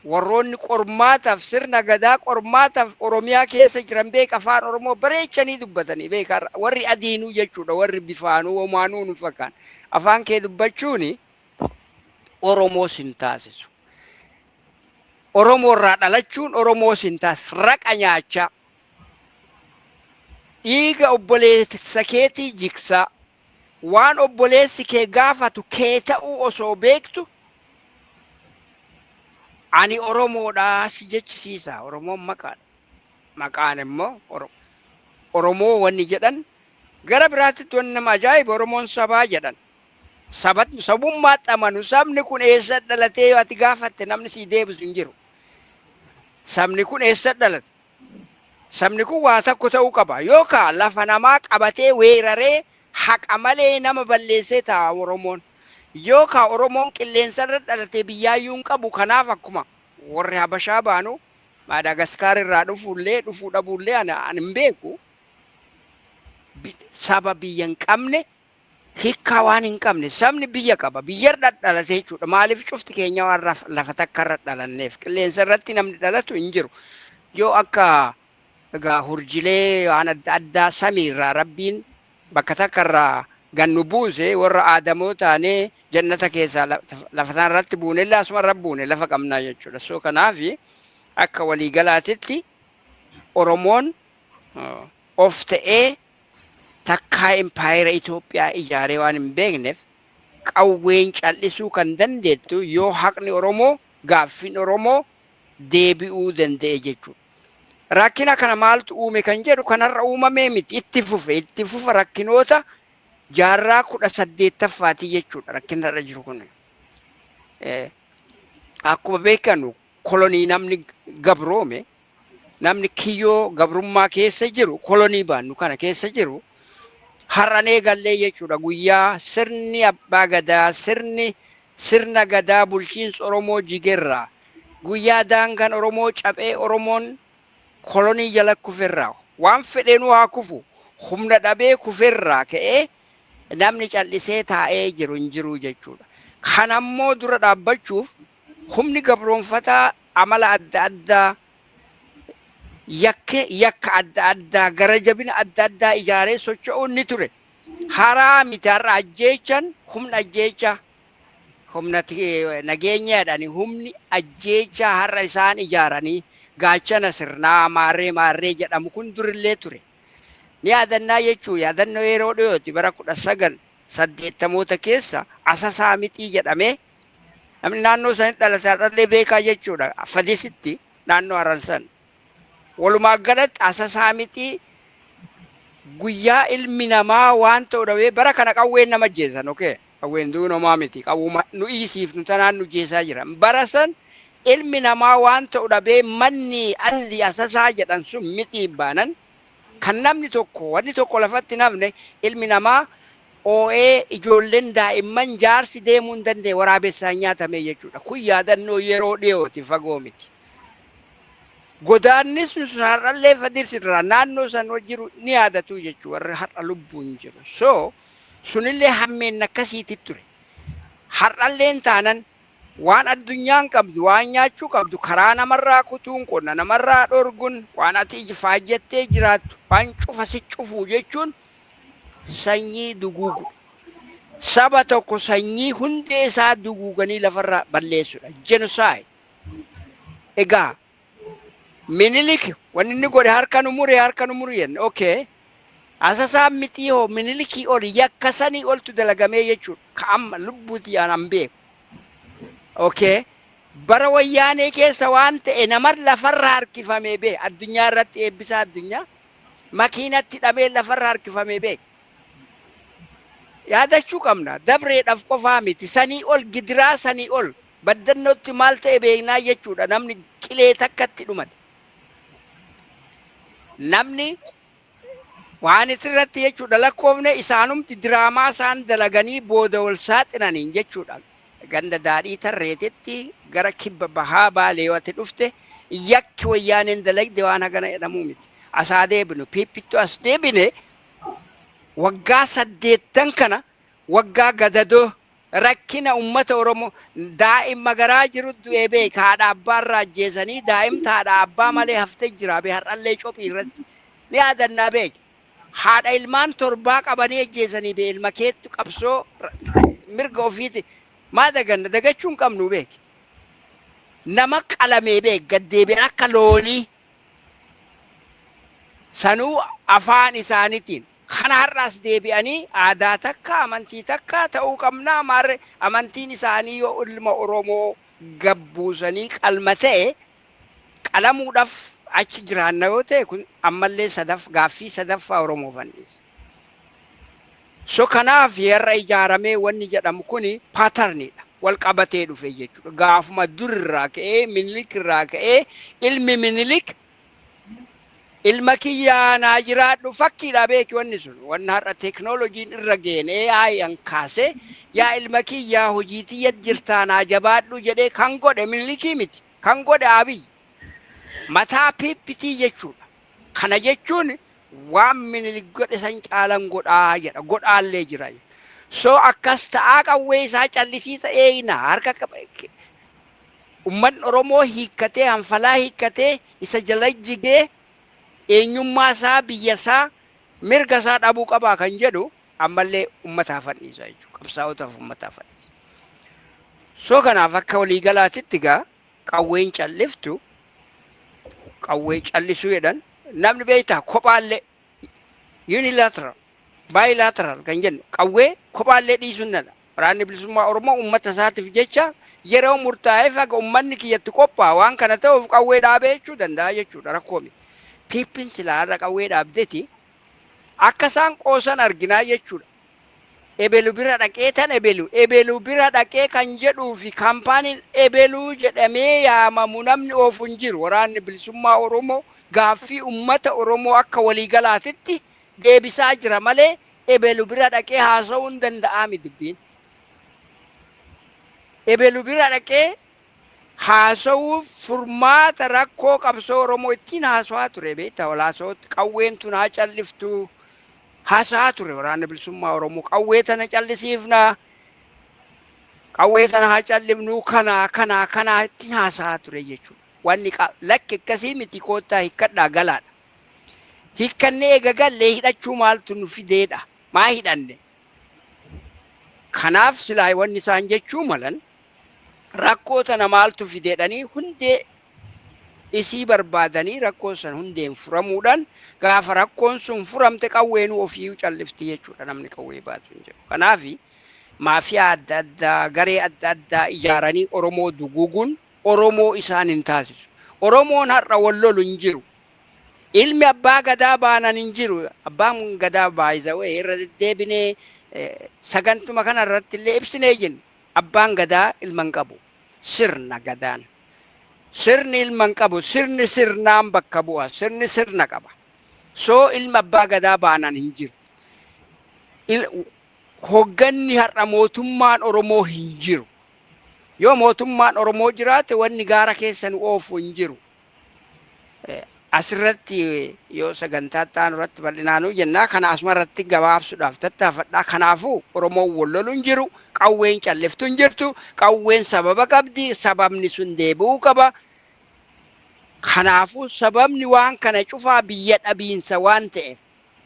Warroonni qormaataaf sirna gadaa qormaataaf Oromiyaa keessa jiran beek afaan Oromoo bareechanii dubbatanii beeka. Warri adiinuu jechuudha, warri bifaanuu homaanuu nu fakkaan. Afaan kee dubbachuuni Oromoo sin taasisu. Oromoo irraa dhalachuun Oromoo sin taasisu. Raqa nyaachaa. Dhiiga obboleessa keetii jiksaa. Waan obboleessi kee gaafatu kee ta'uu osoo beektu ani Oromoodhaa si jechisiisa. Oromoon maqaadha. Maqaan immoo Oromoo wanni jedhan gara biraatti wanni nama ajaa'iba Oromoon sabaa jedhan. Sabummaa xamanu sabni kun eessa dhalatee ati gaafatte namni si deebisu hin jiru. Sabni kun eessa dhalate? Sabni kun waa tokko ta'uu qaba. Yookaan lafa namaa qabatee weeraree haqa malee nama balleessee ta'a Oromoon. Yookaan Oromoon qilleensarra dhalatee biyyaayyuu hin qabu. Kanaaf akkuma warri Habashaa baanu Maadaagaskaar irraa dhufuu dhabuullee ani hin beeku. Saba biyya hin qabne hiikkaa waan hin qabne sabni biyya qaba. Biyyarra dhalatee jechuudha. Maaliif cufti keenya waan lafa takkarra dhalanneef qilleensarratti namni dhalatu hin jiru. Yoo akka egaa hurjilee waan adda addaa samiirraa rabbiin bakka takkarraa gannu buuse warra aadamoo taanee jannata keessaa lafa sanarratti buune illee asuma buune lafa qabnaa jechuudha. So kanaaf akka waliigalaatitti Oromoon of ta'ee takkaa impaayera Itoophiyaa ijaaree waan hin beekneef qawween callisuu kan dandeettu yoo haqni Oromoo gaaffiin Oromoo deebi'uu danda'e jechuudha. Rakkina kana maaltu uume kan jedhu kanarra uumamee miti itti fufa rakkinoota jaarraa 18ffaati jechuudha rakkinarra jiru kun. Akkuma beekanu kolonii namni gabroome namni kiyyoo gabrummaa keessa jiru kolonii baannu kana keessa jiru har'anee gallee jechuudha. Guyyaa sirni abbaa gadaa sirna gadaa bulchiinsa Oromoo jigerraa guyyaa daangaan Oromoo cabee Oromoon kolonii jala kufirraa waan fedheenuu haa kufu humna dhabee kufirraa ka'ee namni callisee taa'ee jiru hin jiru jechuudha. Kanammoo dura dhaabbachuuf humni gabroonfataa amala adda addaa yakka adda addaa gara jabina adda addaa ijaaree socho'uun ni ture. Haraa miti har'a ajjeechan humna ajjeechaa humna nageenyaadhaan humni ajjeechaa har'a isaan ijaaranii gaachana sirnaa maarree jedhamu kun durillee ture. Ni yaadannaa jechuu yaadannoo yeroo dhiyooti bara 1980 keessa Asasaa Mixii jedhamee namni naannoo sanitti dhalate har'allee beekaa jechuudha. Fadisitti naannoo Haransan. Walumaa galatti Asasaa Mixii guyyaa ilmi namaa waan ta'u dhabee bara kana qawween nama jeesan okay. Qawween duu namaa miti qawwuma nu isiifnu tanaan nu jeesaa jira. Bara san ilmi namaa waan ta'u dhabee manni alli Asasaa jedhan sun Mixii baanan kan namni tokko wanni tokko lafatti namne ilmi namaa oo'ee ijoolleen daa'imman jaarsi deemuu hin dandeenye waraabessaan nyaatamee jechuudha. Kun yaadannoo yeroo dhiyooti fagoo miti. Godaannis sun har'allee Fadiisirraa naannoo san jiru ni yaadatu jechuudha warri har'a lubbuun jiru. So sunillee hammeen akkasiitti ture. Har'alleen taanan waan addunyaan qabdu waan nyaachuu qabdu karaa namarraa kutuun qonna namarraa dhorguun waan ati faayyattee jiraattu waan cufa si cufuu jechuun sanyii duguugu. Saba tokko sanyii hundee isaa duguuganii lafarraa balleessudha. Genocide. Egaa Minilik wanni inni godhe harka nu mure jenna. Okay. Asasaa Mixii hoo Minilikii ol yakka sanii oltu dalagamee jechuudha. Ka amma lubbuuti aan beeku. Okay. Bara wayyaanee keessa waan ta'e namar lafarra harkifamee bee addunyaa irratti eebbisaa addunyaa makiinatti dhabee lafarra harkifamee bee. Yaadachuu qabna dabreedhaaf qofaa miti sanii ol gidiraa sanii ol baddannootti maal ta'e beeknaa jechuudha namni qilee takkatti dhumate. Namni waan isirratti jechuudha lakkoofne isaanumti diraamaa isaan dalaganii booda wal saaxinaniin jechuudha. Ganda daadhii tarreetetti gara kibba bahaa baaleewwatti dhufte yakki wayyaaneen dalagde waan hagana jedhamuu miti. Asaa deebinu piippittu as deebine waggaa 8 kana waggaa gadadoo rakkina ummata Oromoo daa'imma garaa jiru du'ee beeka haadha abbaa irraa ajjeesanii daa'imta haadha abbaa malee haftee jira bee har'allee cophii irratti ni yaadannaa beeka. Haadha ilmaan 7 qabanii ajjeesanii bee ilma keettu qabsoo mirga ofiiti. Maa daganna dagachuun qabnu beek. Nama qalamee beek gaddeebiin akka loonii sanuu afaan isaaniitiin kana har'as deebi'anii aadaa takka amantii takka ta'uu qabnaa maarre amantiin isaanii yoo ilma Oromoo gabbuusanii qalma ta'e qalamuudhaaf achi jiraanna yoo ta'e kun ammallee gaaffii sadaffaa Oromoo fanniisa. So kanaaf yerra ijaaramee wanni jedhamu kuni paatarniidha. Wal qabatee dhufe jechuudha. Gaafuma durirraa ka'ee Minilik irraa ka'ee ilmi Minilik ilma kiyyaa naa jiraadhu fakkiidha beeki wanni sun. Wanni har'a teeknooloojiin irra geenee AI'n kaasee yaa ilma kiyyaa hojii tiyya jirtaa naa jabaadhu jedhee kan godhe Minilikii miti. Kan godhe Abiy. Mataa piippitii jechuudha. Kana jechuun waan Minilik godhe san caalan godhaa jedha godhaallee jira. So akkas ta'aa qawwee isaa callisiisa eeyna harka ummanni Oromoo hiikkatee hanfalaa hiikkatee isa jala jigee eenyummaa isaa biyya isaa mirga isaa dhabuu qabaa kan jedhu ammallee ummataaf fadhiisa jechuudha qabsaa'otaaf ummataaf fadhiisa. So kanaaf akka waliigalaatitti gaa qawween calliftu qawwee callisuu jedhan namni beektaa kophaallee unilateral bilateral kan jennu qawwee kophaallee dhiisuun nana. Waraanni bilisummaa Oromoo ummata isaatiif jecha yeroo murtaa'eef akka ummanni kiyyatti qophaa'a waan kana ta'uuf qawwee dhaabee jechuu danda'a jechuudha rakkoo miti. Piippin silaa irra qawwee dhaabdeeti akka isaan qoosan arginaa jechuudha. Ebelu bira dhaqee tan ebelu bira dhaqee kan jedhuu fi kaampaaniin ebeluu jedhamee yaamamu namni oofu hin jiru. Waraanni bilisummaa Oromoo gaaffii ummata Oromoo akka waliigalaatitti deebisaa jira malee ebelu bira dhaqee haasa'uu hin danda'ami dubbiin. Ebelu bira dhaqee haasa'uu furmaata rakkoo qabsoo Oromoo ittiin haasa'aa ture beektaa walaasootti qawween tun haa calliftu haasa'aa ture waraanni bilisummaa Oromoo qawwee tana callisiifna qawwee tana haa callifnu kana ittiin haasa'aa ture jechuudha. Wanni lakki akkasii miti koottaa hiikkadhaa galaadha. Hiikkannee eega gallee hidhachuu maaltu nu fideedha maa hidhanne. Kanaaf silaa wanni isaan jechuu malan rakkoo tana maaltu fideedhanii hundee isii barbaadanii rakkoo san hundeen furamuudhaan gaafa rakkoon sun furamte qawween ofii callifti jechuudha namni qawwee baatu hin jiru. Kanaaf maafiyaa adda addaa garee adda addaa ijaaranii Oromoo duguuguun Oromoo isaan hin taasisu. Oromoon har'a wal lolu hin jiru. Ilmi abbaa gadaa baanan hin jiru. Abbaan gadaa baay'isawee irra deddeebinee sagantuma kana irratti illee ibsinee jenna. Abbaan gadaa ilman qabu. Sirna gadaan. Sirni ilman qabu. Sirni sirnaan bakka bu'a. Sirni sirna qaba. So ilma abbaa gadaa baanan hin jiru. Hogganni har'a mootummaan Oromoo hin jiru. Yoo mootummaan Oromoo jiraate wanni gaara keessan oofu hin jiru. Asirratti yoo sagantaa ta'an irratti bal'inaanuu jennaa kana asuma irratti gabaabsuudhaaf tattaafadhaa. Kanaafuu Oromoon wal lolu hin jiru. Qawween calliftu hin jirtu. Qawween sababa qabdi. Sababni sun deebi'uu qaba. Kanaafuu sababni waan kana cufaa biyya dhabiinsa waan ta'eef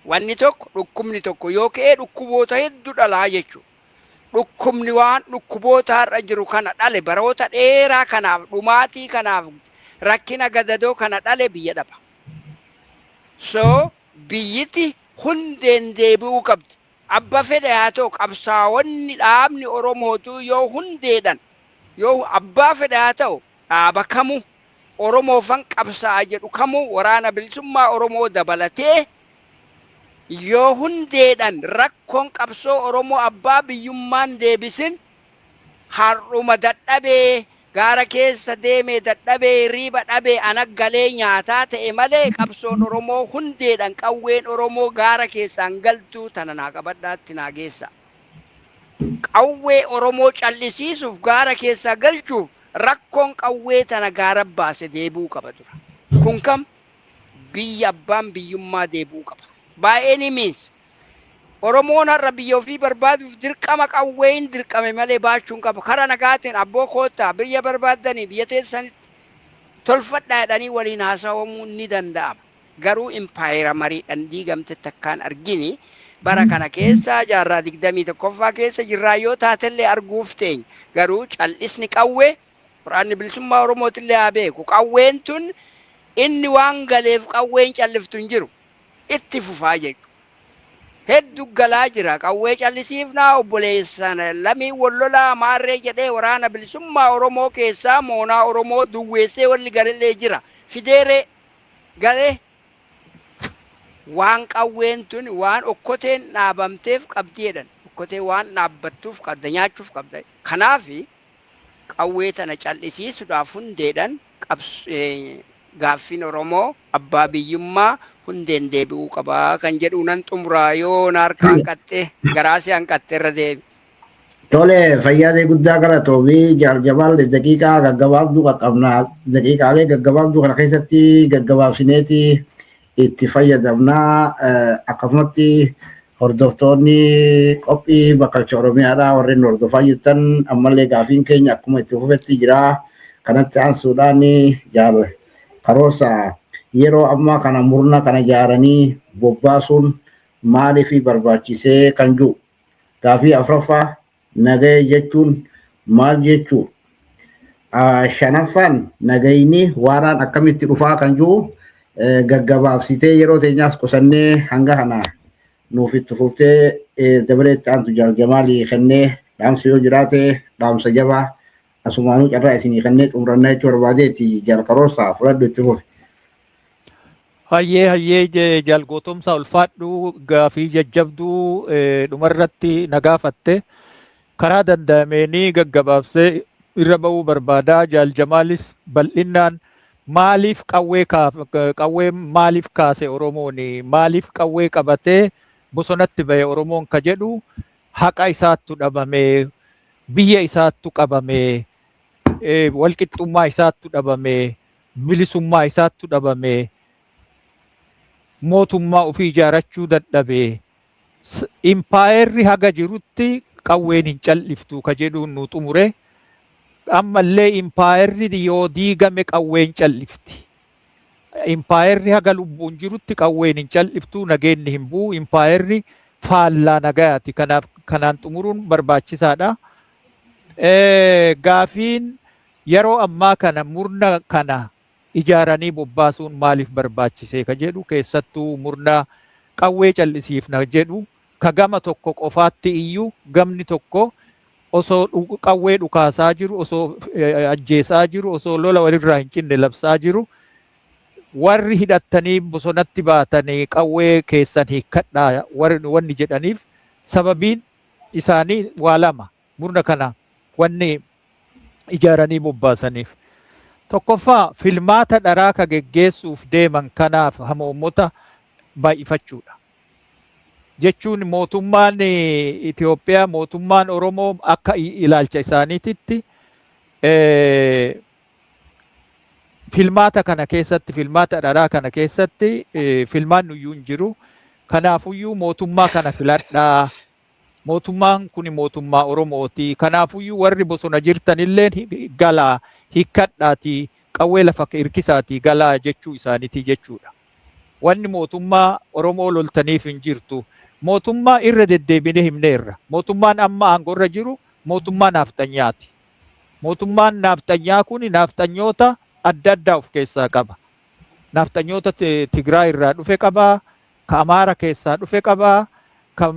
wanni tokko dhukkubni tokko yoo ka'ee dhukkuboota hedduu dhalaa jechuudha. Dhukkubni waan dhukkuboota har'a jiru kana dhale baroota dheeraa kanaaf dhumaatii kanaaf rakkina gadadoo kana dhale biyya dhaba. So biyyiti hundeen deebi'uu qabdi. Abba fedhe haa ta'u qabsaa'onni dhaabni Oromootu yoo hundeedhan yoo abbaa fedhe haa ta'u dhaaba kamuu Oromoofan qabsaa'a jedhu kamuu waraana bilisummaa Oromoo dabalatee yoo hundeedhan rakkoon qabsoo Oromoo abbaa biyyummaan deebisin har'uma dadhabee gaara keessa deemee dadhabee riiba dhabee anaggalee nyaataa ta'e malee qabsoon Oromoo hundeedhan qawween Oromoo gaara keessaan galtuu tana naa qabadhaatti naa geessa. Qawwee Oromoo callisiisuuf gaara keessaa galchuuf rakkoon qawwee tana gaara baase deebi'uu qaba dura. Kun kam biyya abbaan biyyummaa deebi'uu qaba. By any means Oromoon har'a biyya ofii barbaaduuf dirqama qawween dirqame malee baachuun qaba. Karaa nagaatiin abboo koottaa biyya barbaaddanii biyya teessanitti tolfadhaa jedhanii waliin haasawamuu ni danda'ama. Garuu impaayera mariidhaan diigamte takkaan argini bara kana keessa jaarraa 21ffaa keessa jirraa yoo taatellee arguuf teenya. Garuu cal'isni qawwee waraanni bilisummaa Oromootillee haa beeku. Qawween tun inni waan galeef qawween calliftu hin jiru. Itti fufaa jechuudha. Hedduu galaa jira. Qawwee callisiifnaa obboleessan lamii wal lolaa maarree jedhee waraana bilisummaa Oromoo keessaa moonaa Oromoo duwweessee walli galillee jira. Fideeree galee waan qawween tun waan okkoteen dhaabamteef qabdi jedhan. Okkotee waan dhaabbattuuf qabda nyaachuuf qabda. Kanaaf qawwee tana callisiisuudhaaf hundeedhan gaaffiin Oromoo abbaa biyyummaa hundeen deebi'uu qabaa kan jedhu nan xumuraa yoo naarka hanqattee garaasii hanqattee irra deebi. Tole fayyaadee guddaa galatoomi jaal-jabaal daqiiqaa gaggabaabduu qaqqabna. Daqiiqaalee gaggabaabduu kana keessatti gaggabaabsineeti itti fayyadamnaa. Akkasumatti hordoftoonni qophii bakkalcha Oromiyaadhaa warreen hordofaa jirtan ammallee gaafiin keenya akkuma itti fufetti jira. Kanatti aansuudhaan jaal Karoosaa yeroo ammaa kana murna kana ijaaranii bobbaasuun maaliif barbaachisee kan jiru. Gaafii afuraffaa nagaya jechuun maal jechuu. Shanaffaan nagayni waaraan akkamitti dhufaa kan jiru gaggabaabsitee yeroo teenyaas qusannee hanga kana nuuf itti fuftee dabalee itti aantu jaal-jamaalii kennee dhaamsa yoo jiraate dhaamsa jabaa asumaanuu carraa isinii kennee xumurannaa jechuu barbaadeeti jaal Karoosaa fudhadhu itti fufi. Hayyee jaalgootomsaa ulfaadhu gaafii jajjabduu dhumarratti nagaafatte karaa danda'ameenii gaggabaabsee irra ba'uu barbaadaa. Jaal-jamaalis bal'innaan maaliif qawwee maaliif kaase Oromoon maaliif qawwee qabatee bosonatti ba'e Oromoon ka jedhu haqa isaattu dhabame biyya isaattu qabame walqixxummaa isaattu dhabame bilisummaa isaattu dhabame mootummaa ofii ijaarachuu dadhabee impaayerri haga jirutti qawween hin calliftu ka jedhuun nu xumure. Ammallee impaayerri yoo diigame qawween callifti. Impaayerri haga lubbuun jirutti qawween hin calliftu nageenni hin bu'u. Impaayerri faallaa nagayaati. Kanaan xumuruun barbaachisaadha. Gaafiin yeroo ammaa kana murna kana ijaaranii bobbaasuun maaliif barbaachisee ka jedhu keessattuu murna qawwee callisiifna jedhu ka gama tokko qofaatti iyyuu gamni tokko osoo qawwee dhukaasaa jiru osoo ajjeesaa jiru osoo lola walirraa hin cinne labsaa jiru warri hidhattanii bosonatti baatanii qawwee keessan hiikkadhaa wanni jedhaniif sababiin isaanii waa lama murna kana wanni ijaaranii bobbaasaniif. Tokkoffaa filmaata dharaa ka geggeessuuf deeman kanaaf hamoommota baay'ifachuudha. Jechuun mootummaan Itoophiyaa mootummaan Oromoo akka ilaalcha isaaniititti filmaata kana keessatti filmaata dharaa kana keessatti filmaan iyyuu hin jiru. Kanaafuyyuu mootummaa kana filadhaa. Mootummaan kun mootummaa Oromooti. Kanaafuyyuu warri bosona jirtanillee galaa hiikkadhaatii qawwee lafa hirkisaatii galaa jechuu isaaniiti jechuudha. Wanni mootummaa Oromoo loltaniif hin jirtu. Mootummaa irra deddeebine himneerra. Mootummaan amma aangorra jiru mootummaa naaftanyaati. Mootummaan naaftanyaa kun naaftanyoota adda addaa of keessaa qaba. Naaftanyoota Tigraay irraa dhufe qaba. Ka Amaara keessaa dhufe qaba. Kan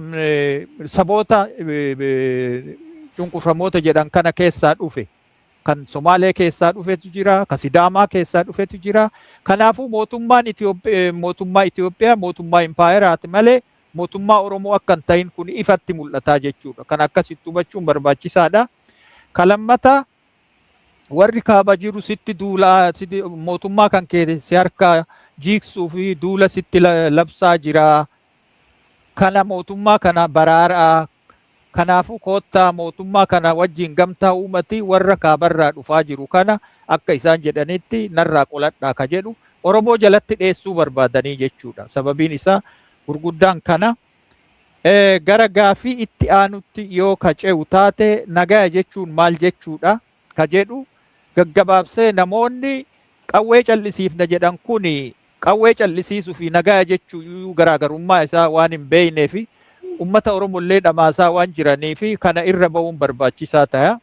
saboota cunqurfamoota jedhan kana keessaa dhufe. Kan Somaalee keessaa dhufetu jira. Kan Sidaamaa keessaa dhufetu jira. Kanaafuu mootummaa Itoophiyaa mootummaa impaayeraati malee mootummaa Oromoo akka hin ta'in kun ifatti mul'ataa jechuudha. Kan akkasitti hubachuun barbaachisaadha. Kalammata warri kaaba jiru sitti duulaa mootummaa kan keessi harka jiiksuu fi duula sitti labsaa jira. Kana mootummaa kana baraaraa. Kanaafuu koottaa mootummaa kana wajjin gamtaa uummati warra kaabarraa dhufaa jiru kana akka isaan jedhanitti narraa qoladhaa ka jedhu Oromoo jalatti dheessuu barbaadanii jechuudha. Sababiin isaa gurguddaan kana gara gaafii itti aanutti yoo ka ce'u taate nagaa jechuun maal jechuudha ka jedhu gaggabaabsee namoonni qawwee callisiifna jedhan kuni qawwee callisiisuu fi nagaa jechuu garaagarummaa isaa waan hin beeknee fi ummata Oromollee dhamaasaa waan jiranii fi kana irra ba'uun barbaachisaa ta'a.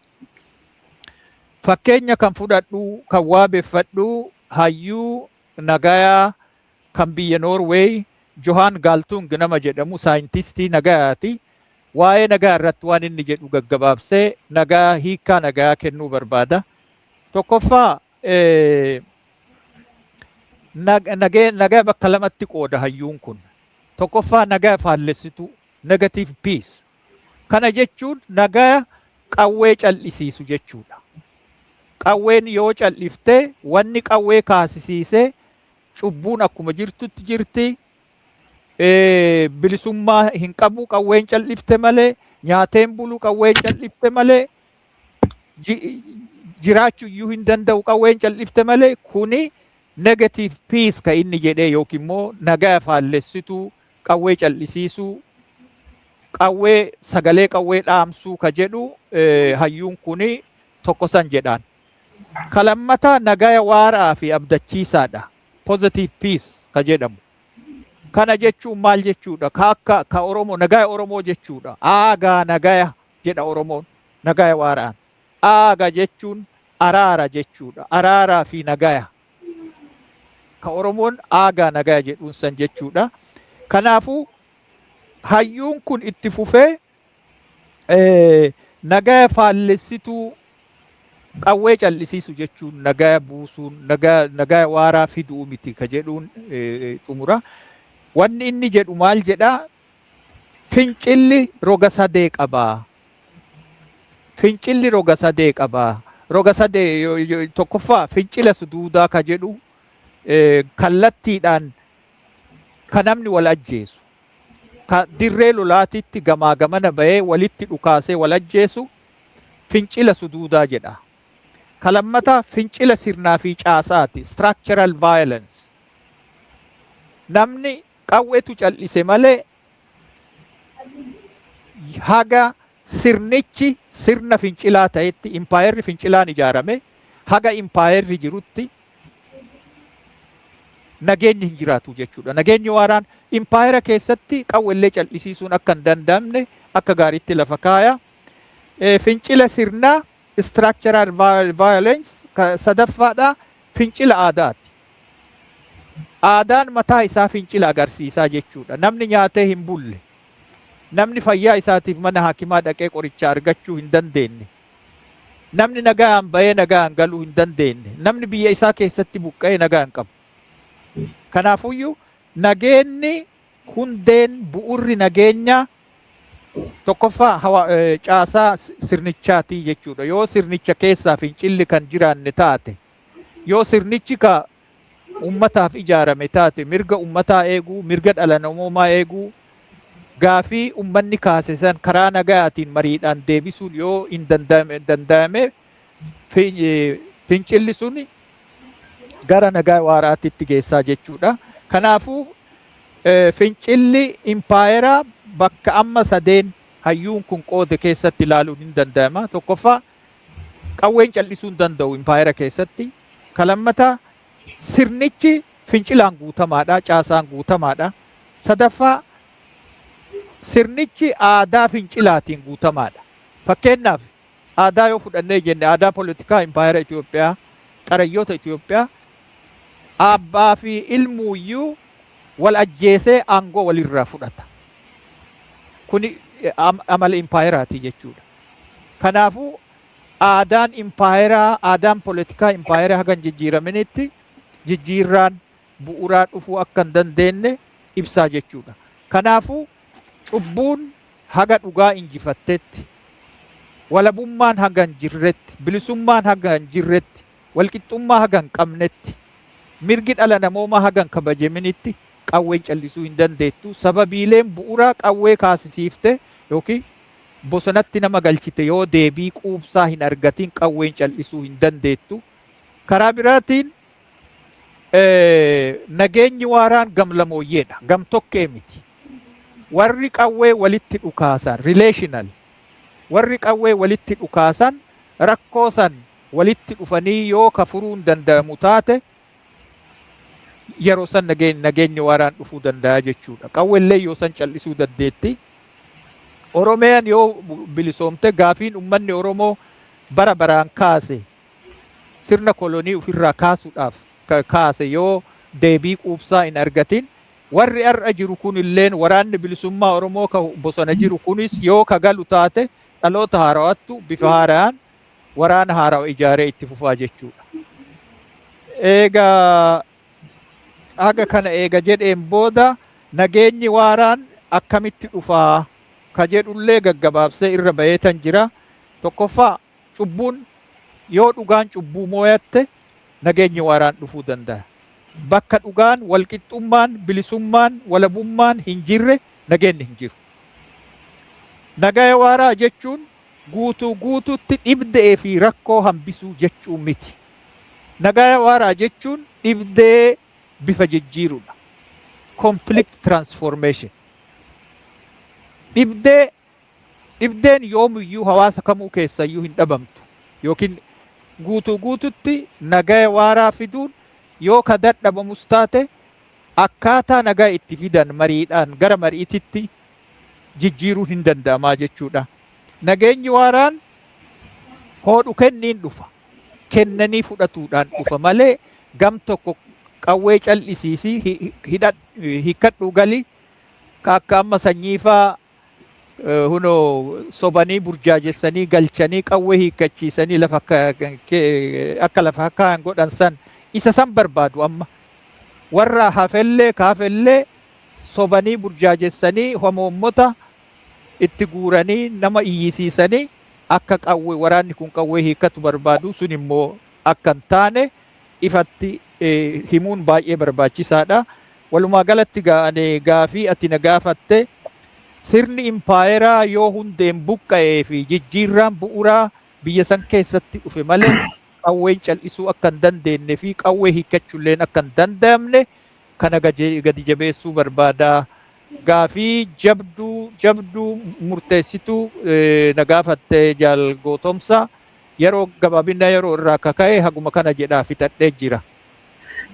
Fakkeenya kan fudhadhu kan waabeeffadhu hayyuu nagayaa kan biyya Norway Johan Galtung nama jedhamu saayintistii nagayaati. Waa'ee nagaa irratti waan inni jedhu gaggabaabsee nagaa hiikaa nagaa kennuu barbaada. Tokkoffaa nagaa bakka lamatti qooda hayyuun kun. Tokkoffaa nagaa faallessitu negative peace. Kana jechuun nagaa qawwee callisiisu jechuudha. Qawween yoo callifte wanni qawwee kaasisiisee cubbuun akkuma jirtutti jirti. Bilisummaa hin qabu qawween callifte malee nyaateen bulu qawween callifte malee jiraachuu iyyuu hin danda'u qawween callifte malee kuni negative peace ka inni jedhee yookiin immoo nagaa faallessituu qawwee callisiisuu qawwee sagalee qawwee dhaamsuu ka jedhu hayyuun kuni tokko san jedhaan. Kalammata nagaa waaraa fi abdachiisaadha. Positive peace ka jedhamu. Kana jechuun maal jechuudha? Ka Oromoo nagaa Oromoo jechuudha. Aagaa nagaa jedha Oromoon nagaa waaraan. Aaga jechuun araara jechuudha. Araaraa fi nagaa. Ka Oromoon aagaa nagaa jedhuun san jechuudha. Kanaafuu hayyuun kun itti fufee nagaa faallessituu qawwee callisiisu jechuun nagaa buusuun nagaa waaraa fiduu miti ka jedhuun xumura. Wanni inni jedhu maal jedhaa? Fincilli roga sadee qabaa. Fincilli roga sadee qabaa. Roga sadee tokkoffaa fincila suduudaa ka jedhu kallattiidhaan ka namni wal ajjeesu. Ka dirree lolaatitti gamaa gamana bahee walitti dhukaasee wal ajjeesu fincila suduudaa jedha. Kalammata fincila sirnaa fi caasaati. Structural violence. Namni qawweetu callise malee haga sirnichi sirna fincilaa ta'etti impaayerri fincilaan ijaarame haga impaayerri jirutti nageenyi hin jiraatu jechuudha. Nageenyi waaraan impaayera keessatti qawweellee callisiisuun akka hin danda'amne akka gaariitti lafa kaaya. Fincila sirnaa structural violence sadaffaadha fincila aadaati. aadaan mataa isaa fincila agarsiisaa jechuudha. Namni nyaatee hin bulle, namni fayyaa isaatiif mana hakimaa dhaqee qoricha argachuu hin dandeenye, namni nagaan bahee nagaan galuu hin dandeenye, namni biyya isaa keessatti buqqa'ee nagaan qabu. Kanaafuyyuu nageenyi hundeen bu'urri nageenyaa tokkoffaa caasaa sirnichaatii jechuudha. Yoo sirnicha keessaa fincilli kan jiraanne taate, yoo sirnichi ka ummataaf ijaarame taate, mirga ummataa eeguu, mirga dhala namoomaa eeguu, gaafii ummanni kaase san karaa nagaatiin mariidhaan deebisuun yoo hin danda'ame fincilli sun gara nagaa waaraatitti geessaa jechuudha. Kanaafuu fincilli impaayeraa bakka amma sadeen hayyuun kun qoode keessatti ilaaluun hin danda'ama. Tokkoffaa qawween cal'isuu hin danda'u impaayera keessatti. Kalammata sirnichi fincilaan guutamaadha, caasaan guutamaadha. Sadaffaa sirnichi aadaa fincilaatiin guutamaadha. Fakkeenyaaf aadaa yoo fudhannee jenne aadaa poolitikaa impaayera Itoophiyaa, qarayyoota Itoophiyaa, abbaa fi ilmuuyyuu wal ajjeesee aangoo walirraa fudhata. Kuni amala impaayeraati jechuudha. Kanaafuu aadaan impaayeraa, aadaan poolitikaa impaayeraa hagan jijjiiraminitti jijjiirraan bu'uuraa dhufuu akka hin dandeenye ibsaa jechuudha. Kanaafuu cubbuun haga dhugaa injifattetti, walabummaan haga hin jirretti, bilisummaan haga hin jirretti, walqixxummaa haga hin qabnetti, mirgi dhala namoomaa haga hin kabajaminitti qawween callisuu hin dandeettu. Sababiileen bu'uuraa qawwee kaasisiifte yookiin bosonatti nama galchite yoo deebii quubsaa hin argatin qawween callisuu hin dandeettu. Karaa biraatiin nageenyi waaraan gamlamooyyeedha, gam tokkee miti. Warri qawwee walitti dhukaasan relational, warri qawwee walitti dhukaasan rakkoo san walitti dhufanii yoo ka furuu hin danda'amu taate yeroo san nageenyi waaraan dhufuu danda'a jechuudha. Qawweellee yoo san callisuu dandeetti. Oromiyaan yoo bilisoomte gaafiin ummanni Oromoo bara baraan kaase sirna kolonii ofirraa kaasuudhaaf kaase yoo deebii quubsaa hin argatin, warri har'a jiru kunilleen waraanni bilisummaa Oromoo ka bosona jiru kunis yoo ka galu taate dhaloota haarawattu bifa haaraan waraana haarawa ijaaree itti fufaa jechuudha. Eegaa haga kana eega jedheen booda nageenyi waaraan akkamitti dhufaa ka jedhullee gaggabaabsee irra bayeetan jira. Tokkoffaa cubbuun yoo dhugaan cubbuu mooyatte nageenyi waaraan dhufuu danda'a. Bakka dhugaan walqixxummaan, bilisummaan, walabummaan hin jirre nageenyi hin jiru. Nagaya waaraa jechuun guutuutti dhibdee fi rakkoo hambisuu jechuu miti. Nagaya waaraa jechuun dhibdee bifa jijjiiruudha. Conflict transformation. Dhibdeen yoomiyyuu hawaasa kamuu keessayyuu hin dhabamtu. Yookiin guutuutti nagaya waaraa fiduun yoo ka dadhabamus taate akkaataa nagaa itti fidan mariidhaan gara mariititti jijjiiruun hin danda'amaa jechuudha. Nageenyi waaraan hoodhu kenniin dhufa. Kennanii fudhatuudhaan dhufa malee gam tokko qawwee cal'isiisii hikkadhuu galii akka amma sanyiifaa sobanii burjaajessanii galchanii qawwee hiikkachiisanii lafa akka lafa kaa'an godhan san isa san barbaadu amma. Warra haafellee sobanii burjaajessanii homoommota itti guuranii nama iyyisiisanii akka qawwee waraanni kun qawwee hiikkatu barbaadu sun immoo akka hin taane ifatti himuun baay'ee barbaachisaadha. Walumaa galatti gaafii ati na gaafatte sirni impaayeraa yoo hundeen buqqa'ee fi jijjiirraan bu'uuraa biyya san keessatti dhufe malee qawween cal'isuu akka hin dandeenye fi qawwee hiikkachuulleen akka hin danda'amne kana gadi jabeessuu barbaada. Gaafii jabduu murteessituu na gaafatte jaal gootomsa yeroo gabaabina yeroo irraa kaka'e haguma kana jedhaa fixadhee jira.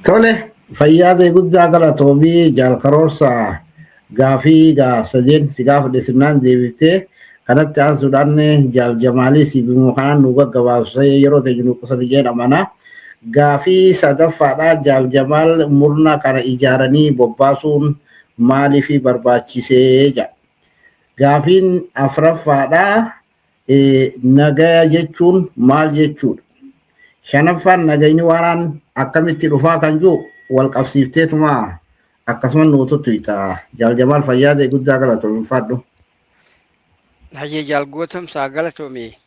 Tole fayyaadee guddaa galatoomi jaal karoorsa gaafii sadeen si gaafadhe sirnaan deebiftee kanatti aansuudhaan jaal jamaalii si bimoo kanaan nu gaggabaabsee yeroo ta'e nu qusate jedhamana. Gaafii sadaffaadhaa Jaal murna kana ijaaranii bobbaasuun maaliif barbaachisee jedha. Gaafiin afuraffaadhaa nagaa jechuun maal jechuudha? Shanaffaan nagayni waaraan akkamitti dhufaa kan jiru wal qabsiifteetuma akkasumas nuututti hixa. Jaal fayyaa guddaa galatoomfadhu. Hayyee jaal gootumsaa galatoomii.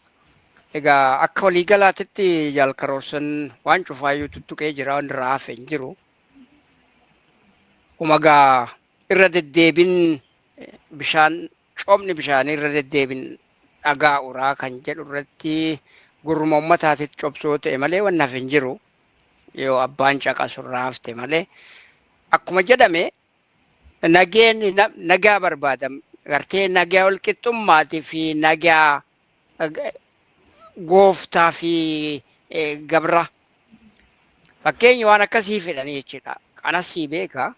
Egaa akka waliigalaatitti jaal karoorsan waan cufaayyuu tuttuqee jira waan irraa hafe hin jiru. Umagaa irra deddeebin bishaan coomni bishaanii irra deddeebin dhagaa uraa kan jedhu irratti gurruma uummataatitti cobsoo ta'e malee waan hafe hin jiru. Yoo abbaan caqasu irraa hafte malee akkuma jedhame nagaa barbaadam. Gartee nagaa walqixxummaatii fi nagaa gooftaa fi gabra fakkeenya waan akkasii fedhanii jechuudha. Kanas sii beeka,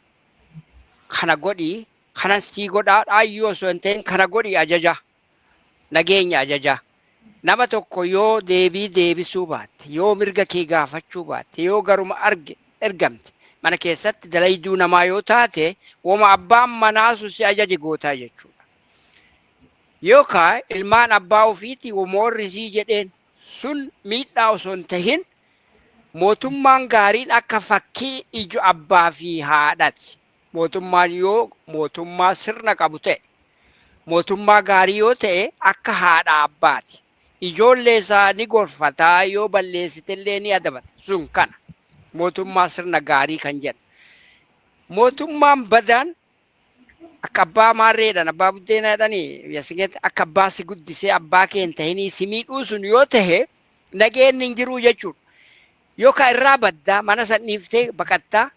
kana godhii, kanas sii godhaa dhaayyoo osoo hin ta'in kana godhii ajaja, nageenya ajaja. Nama tokko yoo deebii deebisuu baatte, yoo mirga kee gaafachuu baatte, yoo garuma ergamte mana keessatti dalayduu namaa yoo taate, wama abbaan manaasu si ajaje gootaa jechuudha. Yookaan ilmaan abbaa ofiitii womoorrisii jedheen sun miidhaa osoo hin tahin mootummaan gaariin akka fakkii ija abbaa fi haadhaati. Mootummaan yoo mootummaa sirna qabu ta'e, mootummaa gaarii yoo ta'e akka haadha abbaati. Ijoollee isaa ni gorfataa yoo balleessitellee ni adabata. Sun kana mootummaa sirna gaarii kan jedhu. Mootummaan badaan akka abbaa maarreedhaan abbaa buddeenaadhaanii yasigeet akka abbaa si guddisee abbaa kee hin tahinii si miidhuu sun yoo tahe nageenyi hin jiruu jechuudha. Yookaan irraa baddaa mana san dhiiftee baqattaa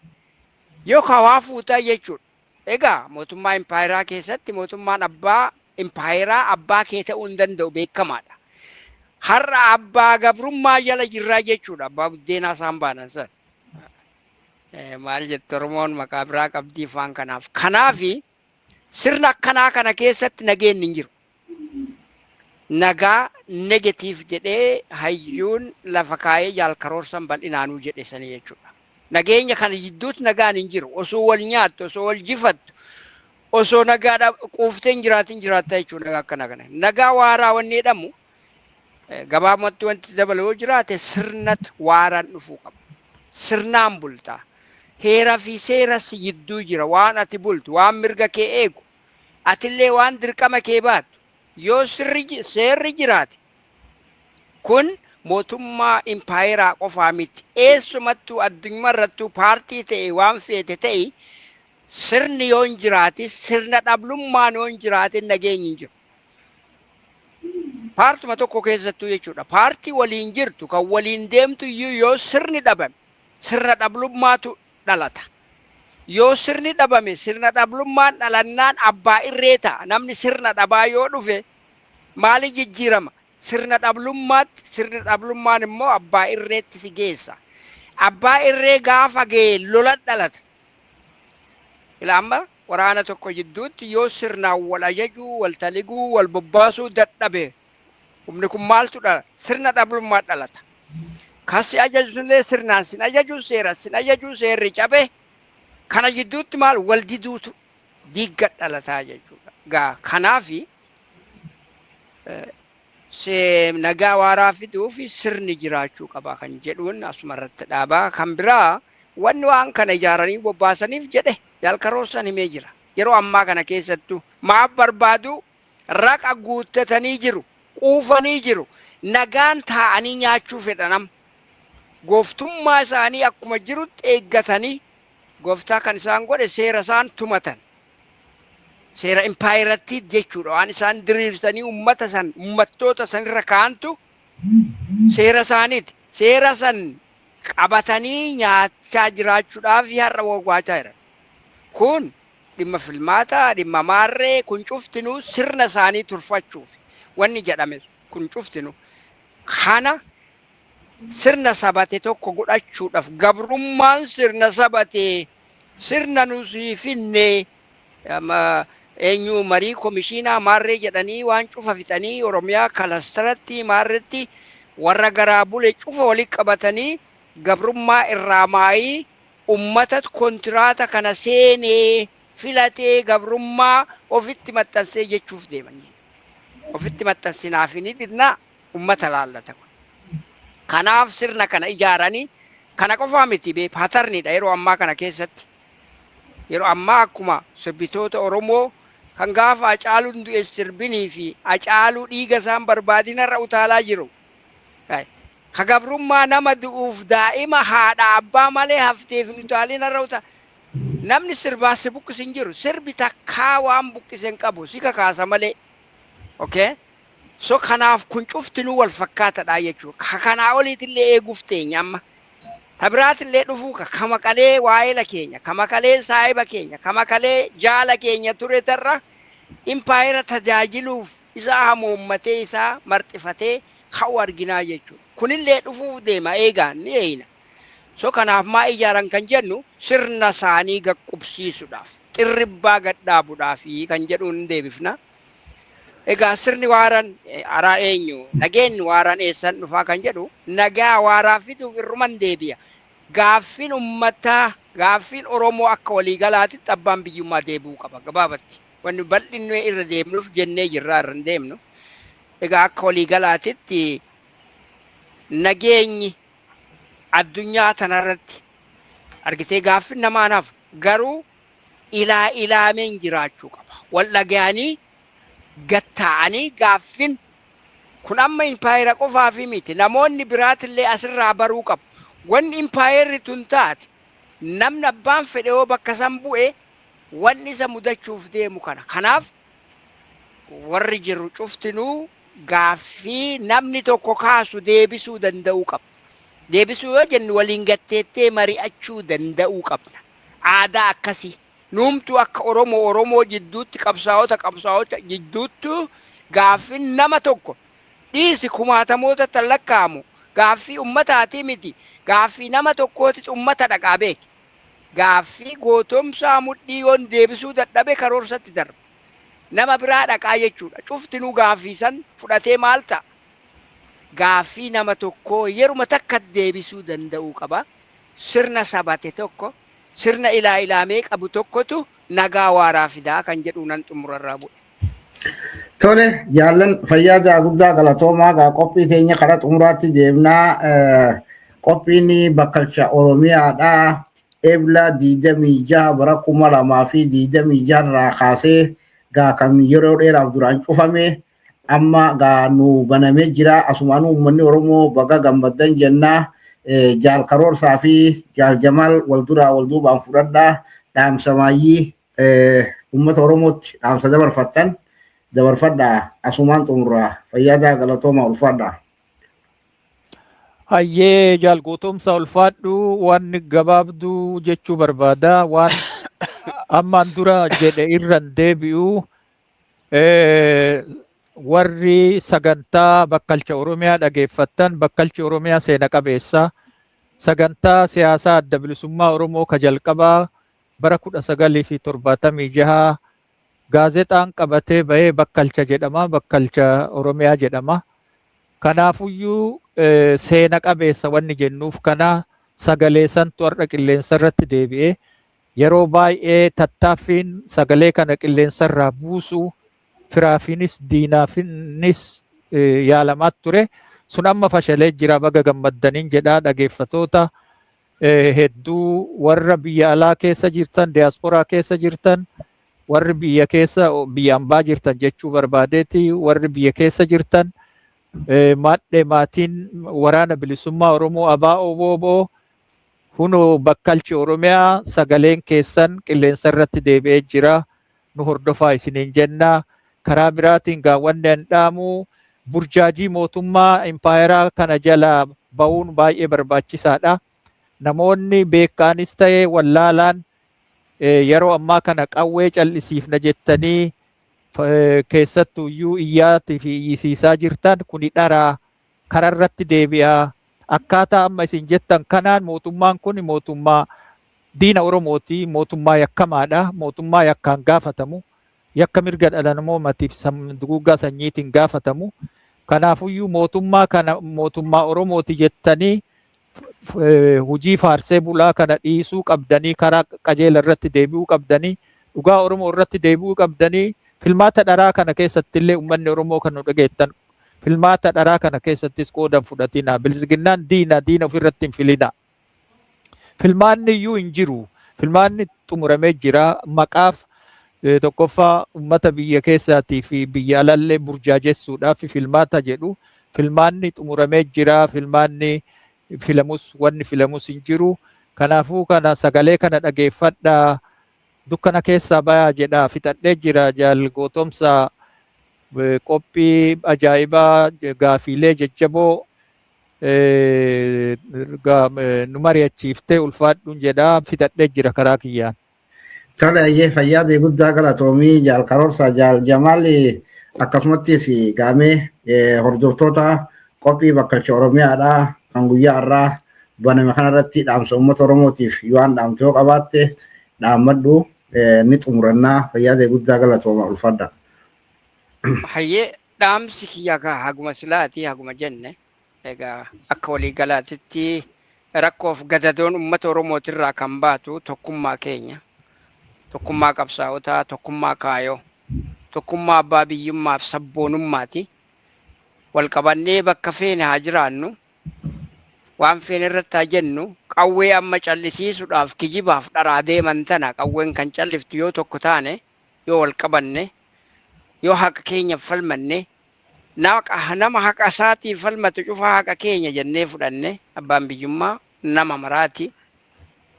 yookaan waa fuutaa jechuudha. Egaa mootummaa impaayeraa keessatti mootummaan abbaa impaayeraa abbaa kee ta'uu hin danda'u beekamaadha. Har'a abbaa gabrummaa jala jirraa jechuudha. Abbaa buddeenaa isaan baanan san. Maal jettu Oromoon maqaa biraa qabdii waan kanaaf. Kanaafi sirna akkanaa kana keessatti nageenyi hin jiru. Nagaa negatiif jedhee hayyuun lafa kaayee jaal karoorsan bal'inaanuu jedhe sanii jechuudha. Nageenya kana jidduutti nagaan hin jiru. Osoo wal nyaattu, osoo wal jifattu, osoo nagaa quuftee hin jiraatin jiraattaa jechuudha nagaa akkana kana. Nagaa waaraa wanni jedhamu gabaabumatti wanti dabaluu jiraate sirnat waaraan dhufuu qaba. Sirnaan bultaa. Heeraa fi seeras jidduu jira. Waan ati bultu, waan mirga kee eegu. Atillee waan dirqama kee baatu. Yoo seerri jiraate kun mootummaa impaayeraa qofaa miti. Eessumattuu addunyaa irrattuu paartii ta'e waan feete ta'e sirni yoo hin jiraate sirna dhablummaan yoo hin jiraate nageenyi hin jiru. Paartuma tokko keessattuu jechuudha. Paartii waliin jirtu kan waliin deemtu iyyuu yoo sirni dhabame sirna dhablummaatu dhalata. Yoo sirni dhabame sirna dhablummaan dhalannaan abbaa irree ta'a. Namni sirna dhabaa yoo dhufe maali jijjiirama? Sirna dhablummaatti sirni dhablummaan immoo abbaa irreetti si geessa. Abbaa irree gaafa ga'e lola dhalata. Ilaama waraana tokko jidduutti yoo sirnaan wal ajajuu, wal taliguu, wal bobbaasuu dadhabe humni kun maaltu dhala? Sirna dhablummaa dhalata. Kasi ajaju sunillee sirnaan sin ajaju seera sin ajaju seerri cabe kana jidduutti maal wal diduutu diigga dhalataa jechuudha. Gaa kanaafi nagaa waaraa fiduu fi sirni jiraachuu qaba kan jedhuun asuma irratti dhaabaa. Kan biraa wanni waan kana ijaaranii bobbaasaniif jedhe jaal karoorsan himee jira. Yeroo ammaa kana keessattuu maaf barbaadu raqa guuttatanii jiru, quufanii jiru, nagaan taa'anii nyaachuu fedhanam. Gooftummaa isaanii akkuma jirutti eeggatanii gooftaa kan isaan godhe seera isaan tumatan. Seera impaayeratti jechuudha. Waan isaan diriirsanii uummattoota sanirra kaantu seera isaaniiti. Seera san qabatanii nyaachaa jiraachuudhaaf har'a wawwaachaa jiran. Kun dhimma filmaataa, dhimma maarree kun cuftinuu sirna isaanii turfachuuf wanni jedhame kun cuftinuu kana sirna sabate tokko godhachuudhaaf gabrummaan sirna sabate sirna nusi finne eenyu marii komishiinaa maarree jedhanii waan cufa fixanii Oromiyaa kalastaratti maarretti warra garaa bule cufa walitti qabatanii gabrummaa irraa maayii ummatat kontiraata kana seenee filatee gabrummaa ofitti maxxansee jechuuf deemanii. Ofitti maxxansinaaf ni didna ummata laallata. Kanaaf sirna kana ijaaranii kana qofaa miti bee patarniidha yeroo ammaa kana keessatti. Yeroo ammaa akkuma sirbitoota Oromoo kan gaafa Hacaaluun du'e sirbinii fi Hacaaluu dhiiga isaan barbaadinarra utaalaa jiru. Ka gabrummaa nama du'uuf daa'ima haadha abbaa malee hafteef utaalinarra utaalaa. Namni sirbaa si buqqis hin jiru. Sirbi takkaa waan buqqise hin qabu si kakaasa malee. Okay? So kanaaf kun cuftinuu wal fakkaatadha jechuudha. Kanaa oliitillee eeguuf teenya amma. Tabiraatillee dhufuu kama kalee waa'ela keenya, kama kalee saahiba keenya, kama kalee jaala keenya ture tarra impaayera tajaajiluuf isaa hamoommatee isaa marxifatee ka'u arginaa jechuudha. Kunillee dhufuuf deema eegaan ni eeyna. So kanaaf maa ijaaran kan jennu sirna isaanii gaqqubsiisuudhaaf, xirribbaa gadhaabuudhaaf kan jedhuun deebifna. Egaa sirni waaraan araa eenyu nageenyi waaraan eessan dhufaa kan jedhu nagaa waaraa fiduuf irruman deebi'a. Gaaffiin ummataa gaaffiin Oromoo akka waliigalaatitti abbaan biyyummaa deebi'uu qaba gabaabatti. Wanni bal'inni irra deemnuuf jennee jirraa irra hin deemnu. Egaa akka waliigalaatitti nageenyi addunyaa tanarratti argitee gaaffiin namaan hafu garuu ilaameen jiraachuu qaba. Wal dhaga'anii gatta'anii gaaffiin kun amma impaayera qofaa fi miti namoonni biraatillee asirraa baruu qabu. Wanni impaayerri tun taate namni abbaan fedhe yoo bakka san bu'e wanni isa mudachuuf deemu kana. Kanaaf warri jiru cuftinuu gaaffii namni tokko kaasu deebisuu danda'uu qaba. Deebisuu yoo jennu waliin gatteettee mari'achuu danda'uu qabna. Aadaa akkasii. Nuumtu akka Oromoo jidduutti qabsaa'ota jidduutti gaaffiin nama tokko dhiisi kumaatamoota lakkaa'amu gaaffii ummataatii miti gaaffii nama tokkootis ummata dhaqaa beeki. Gaaffii gootomsaa mudhii yoon deebisuu dadhabe karoorsatti darba. Nama biraa dhaqaa jechuudha. Cuftinuu gaaffii san fudhatee maal ta'a? Gaaffii nama tokkoo yeruma takka deebisuu danda'uu qaba. Sirna sabate tokko. Sirna ilaamee qabu tokkotu nagaa waaraa fidaa kan jedhu nan xumurarraa bu'e. Tole jaallan fayyaa guddaa galatoomaa gaa qophii teenya karaa xumuraatti deemnaa qophiin bakkalcha Oromiyaadhaa Ebla 26 bara 2026 irraa kaasee gaa kan yeroo dheeraaf duraan cufame amma gaa nu banamee jira asumaanuu uummanni Oromoo baga gammaddan jennaa. Jaal karoorsaa fi jaal Jamaal wal duubaan fudhadhaa dhaamsa maayyii uummata Oromootti dhaamsa dabarfadhaa asumaan xumurraa fayyaa galatoomaa ulfaadhaa. Hayyee jaal gootomsa ulfaadhu waan gabaabduu jechuu barbaada waan ammaan dura jedhe irran deebi'u warri sagantaa bakkalcha Oromiyaa dhageeffattan bakkalchi Oromiyaa seena qabeessa sagantaa siyaasaa adda bilisummaa Oromoo ka jalqabaa bara 1976 gaazexaan qabatee bahee bakkalcha jedhama bakkalcha Oromiyaa jedhama. Kanaafuyyuu seena qabeessa wanni jennuuf kana sagalee santu har'a qilleensa irratti deebi'ee yeroo baay'ee tattaaffiin sagalee kana qilleensa irraa buusu firaafinis diinaafinis yaalamaa ture sun amma fashalee jira baga gammaddaniin jedhaa dhageeffatoota hedduu warra biyya alaa keessa jirtan diiyaasporaa keessa jirtan warri biyya keessa biyya ambaa jirtan jechuu barbaadeeti warri biyya keessa jirtan maatiin waraana bilisummaa Oromoo abaa OBO hunoo bakkalchi Oromiyaa sagaleen keessan qilleensa irratti deebi'ee jira nu hordofaa isiniin jennaa. Karaa biraatiin gaawwanni handhaamuu burjaajii mootummaa impaayeraa kana jala ba'uun baay'ee barbaachisaadha. Namoonni beekaanis ta'ee wallaalaan yeroo ammaa kana qawwee callisiifna jettanii keessattuyyuu iyyaatii fi iyyisiisaa jirtan kuni dharaa kararratti deebi'aa. Akkaataa amma isin jettan kanaan mootummaan kun mootummaa diina Oromooti, mootummaa yakkamaadha, mootummaa yakkaan gaafatamu. Yakka mirga dhala namoomaatiif duguuggaa sanyiitiin gaafatamu. Kanaafuyyuu mootummaa kana mootummaa Oromooti jettanii hujii faarsee bulaa kana dhiisuu qabdanii karaa qajeela irratti deebi'uu qabdanii dhugaa Oromoo irratti deebi'uu qabdanii filmaata dharaa kana keessatti illee uummanni Oromoo kan nu dhageettan filmaata dharaa kana keessattis qoodan fudhatina. Bilisiginnaan diina ofirratti hin filina. Filmaanni iyyuu hin jiru. Filmaanni xumuramee jira. Maqaaf tokkoffaa uummata biyya keessaatii fi biyya alallee burjaajessuudhaaf filmaata jedhu. Filmaanni xumuramee jira. Filmaanni wanni filamus hin jiru. Kanaafuu kana sagalee kana dhageeffadhaa. Dukkana keessaa bayaa jedhaa fixadhee jira jaal gootomsa qophii ajaa'ibaa gaafiilee jajjaboo nu mari'achiiftee ulfaadhuun jedhaa fixadhee jira karaa kiyyaan. Tole ayyee fayyaadee guddaa galatoomii jaal karoorsaa jaal jamaali akkasumattis gaamee hordoftoota qophii bakkalcha Oromiyaadhaa kan guyyaa har'aa baname kanarratti dhaamsa uummata Oromootiif waan dhaamte yoo qabaatte dhaammadhu ni xumurannaa fayyaadee guddaa galatooma ulfaadha. Hayyee dhaamsi kiyya haguma silaati haguma jenne egaa akka walii galaatitti rakkoof gadadoon uummata Oromootirraa kan baatu tokkummaa keenya tokkummaa qabsaa'otaa tokkummaa kaayoo tokkummaa abbaa biyyummaaf sabboonummaati wal qabannee bakka feene haa jiraannu waan feene irratti haa jennu qawwee amma callisiisuudhaaf kijibaaf dharaa deeman tana qawween kan calliftu yoo tokko taane yoo wal qabanne yoo haqa keenya falmanne nama haqa isaatiif falmatu cufaa haqa keenya jennee fudhanne abbaan biyyummaa nama maraati.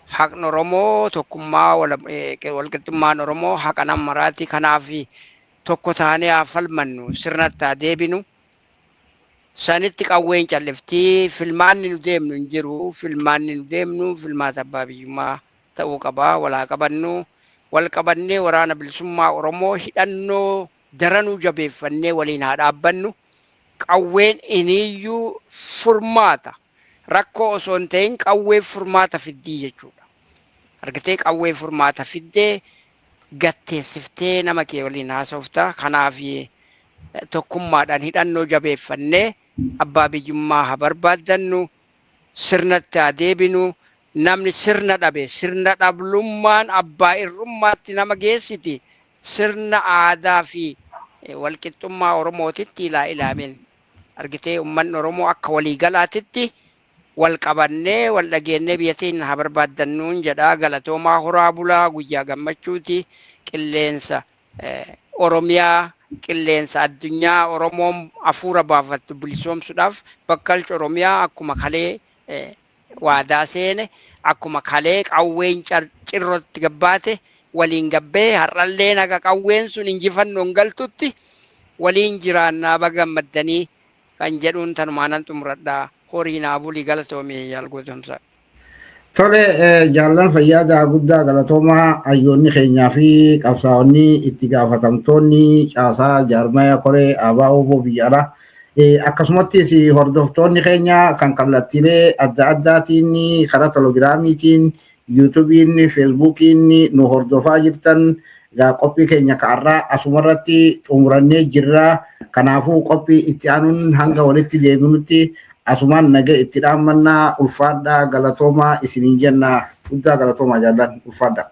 Haqni Oromoo tokkummaa walqixxummaan Oromoo haqa nama maraati. Kanaaf tokko taanee haa falmannu sirnatti haa deebinu. Sanitti qawween calliftii filmaanni nu deemnu hin jiru. Filmaanni nu deemnu filmaata abbaa biyyummaa ta'uu qabaa. Walaa qabannu wal qabannee waraana bilisummaa Oromoo hidhannoo daranuu jabeeffannee waliin haa dhaabbannu. Qawween iniyyuu furmaata. Rakkoo osoo hin ta'in qawwee furmaata fiddii jechuudha. Argitee qawwee furmaata fiddee gatteessiftee nama kee waliin haasofta. Kanaaf tokkummaadhaan hidhannoo jabeeffannee abbaa biyyummaa haa barbaaddannu. Sirnatti haa deebinu. Namni sirna dhabe sirna dhablummaan abbaa irrummaatti nama geessiti. Sirna aadaa fi walqixxummaa Oromootitti ilaamin. Argitee uummanni Oromoo akka waliigalaatitti wal qabannee wal dhageennee biyya teenya haa barbaaddannuun jedhaa galatoomaa horaa bulaa guyyaa gammachuuti qilleensa Oromiyaa qilleensa addunyaa Oromoon hafuura baafattu bilisoomsuudhaaf bakkalcha Oromiyaa akkuma kalee waadaa seene akkuma kalee qawween cirrotti gabbaate waliin gabbee har'allee naga qawween sun injifannoon galtutti waliin jiraannaa baga gammaddanii kan jedhuun tanumaanan xumuradhaa horiinaa bulii galatoomii yaal gootomsaa. Tole jaallan fayyaada guddaa galatoomaa hayyoonni keenyaa fi qabsaa'onni itti gaafatamtoonni caasaa jaarmaya koree ABO biyya alaa akkasumattis hordoftoonni keenya kan kallattiilee adda addaatiin karaa telegiraamiitiin yuutuubiin feesbuukiin nu hordofaa jirtan qophii keenya kaarraa asumarratti xumurannee jirra. Kanaafuu qophii itti aanuun hanga walitti deebinutti asumaan nagee itti dhaammannaa ulfaadhaa galatoomaa isiniin jenna guddaa galatoomaa jaallan ulfaadhaa.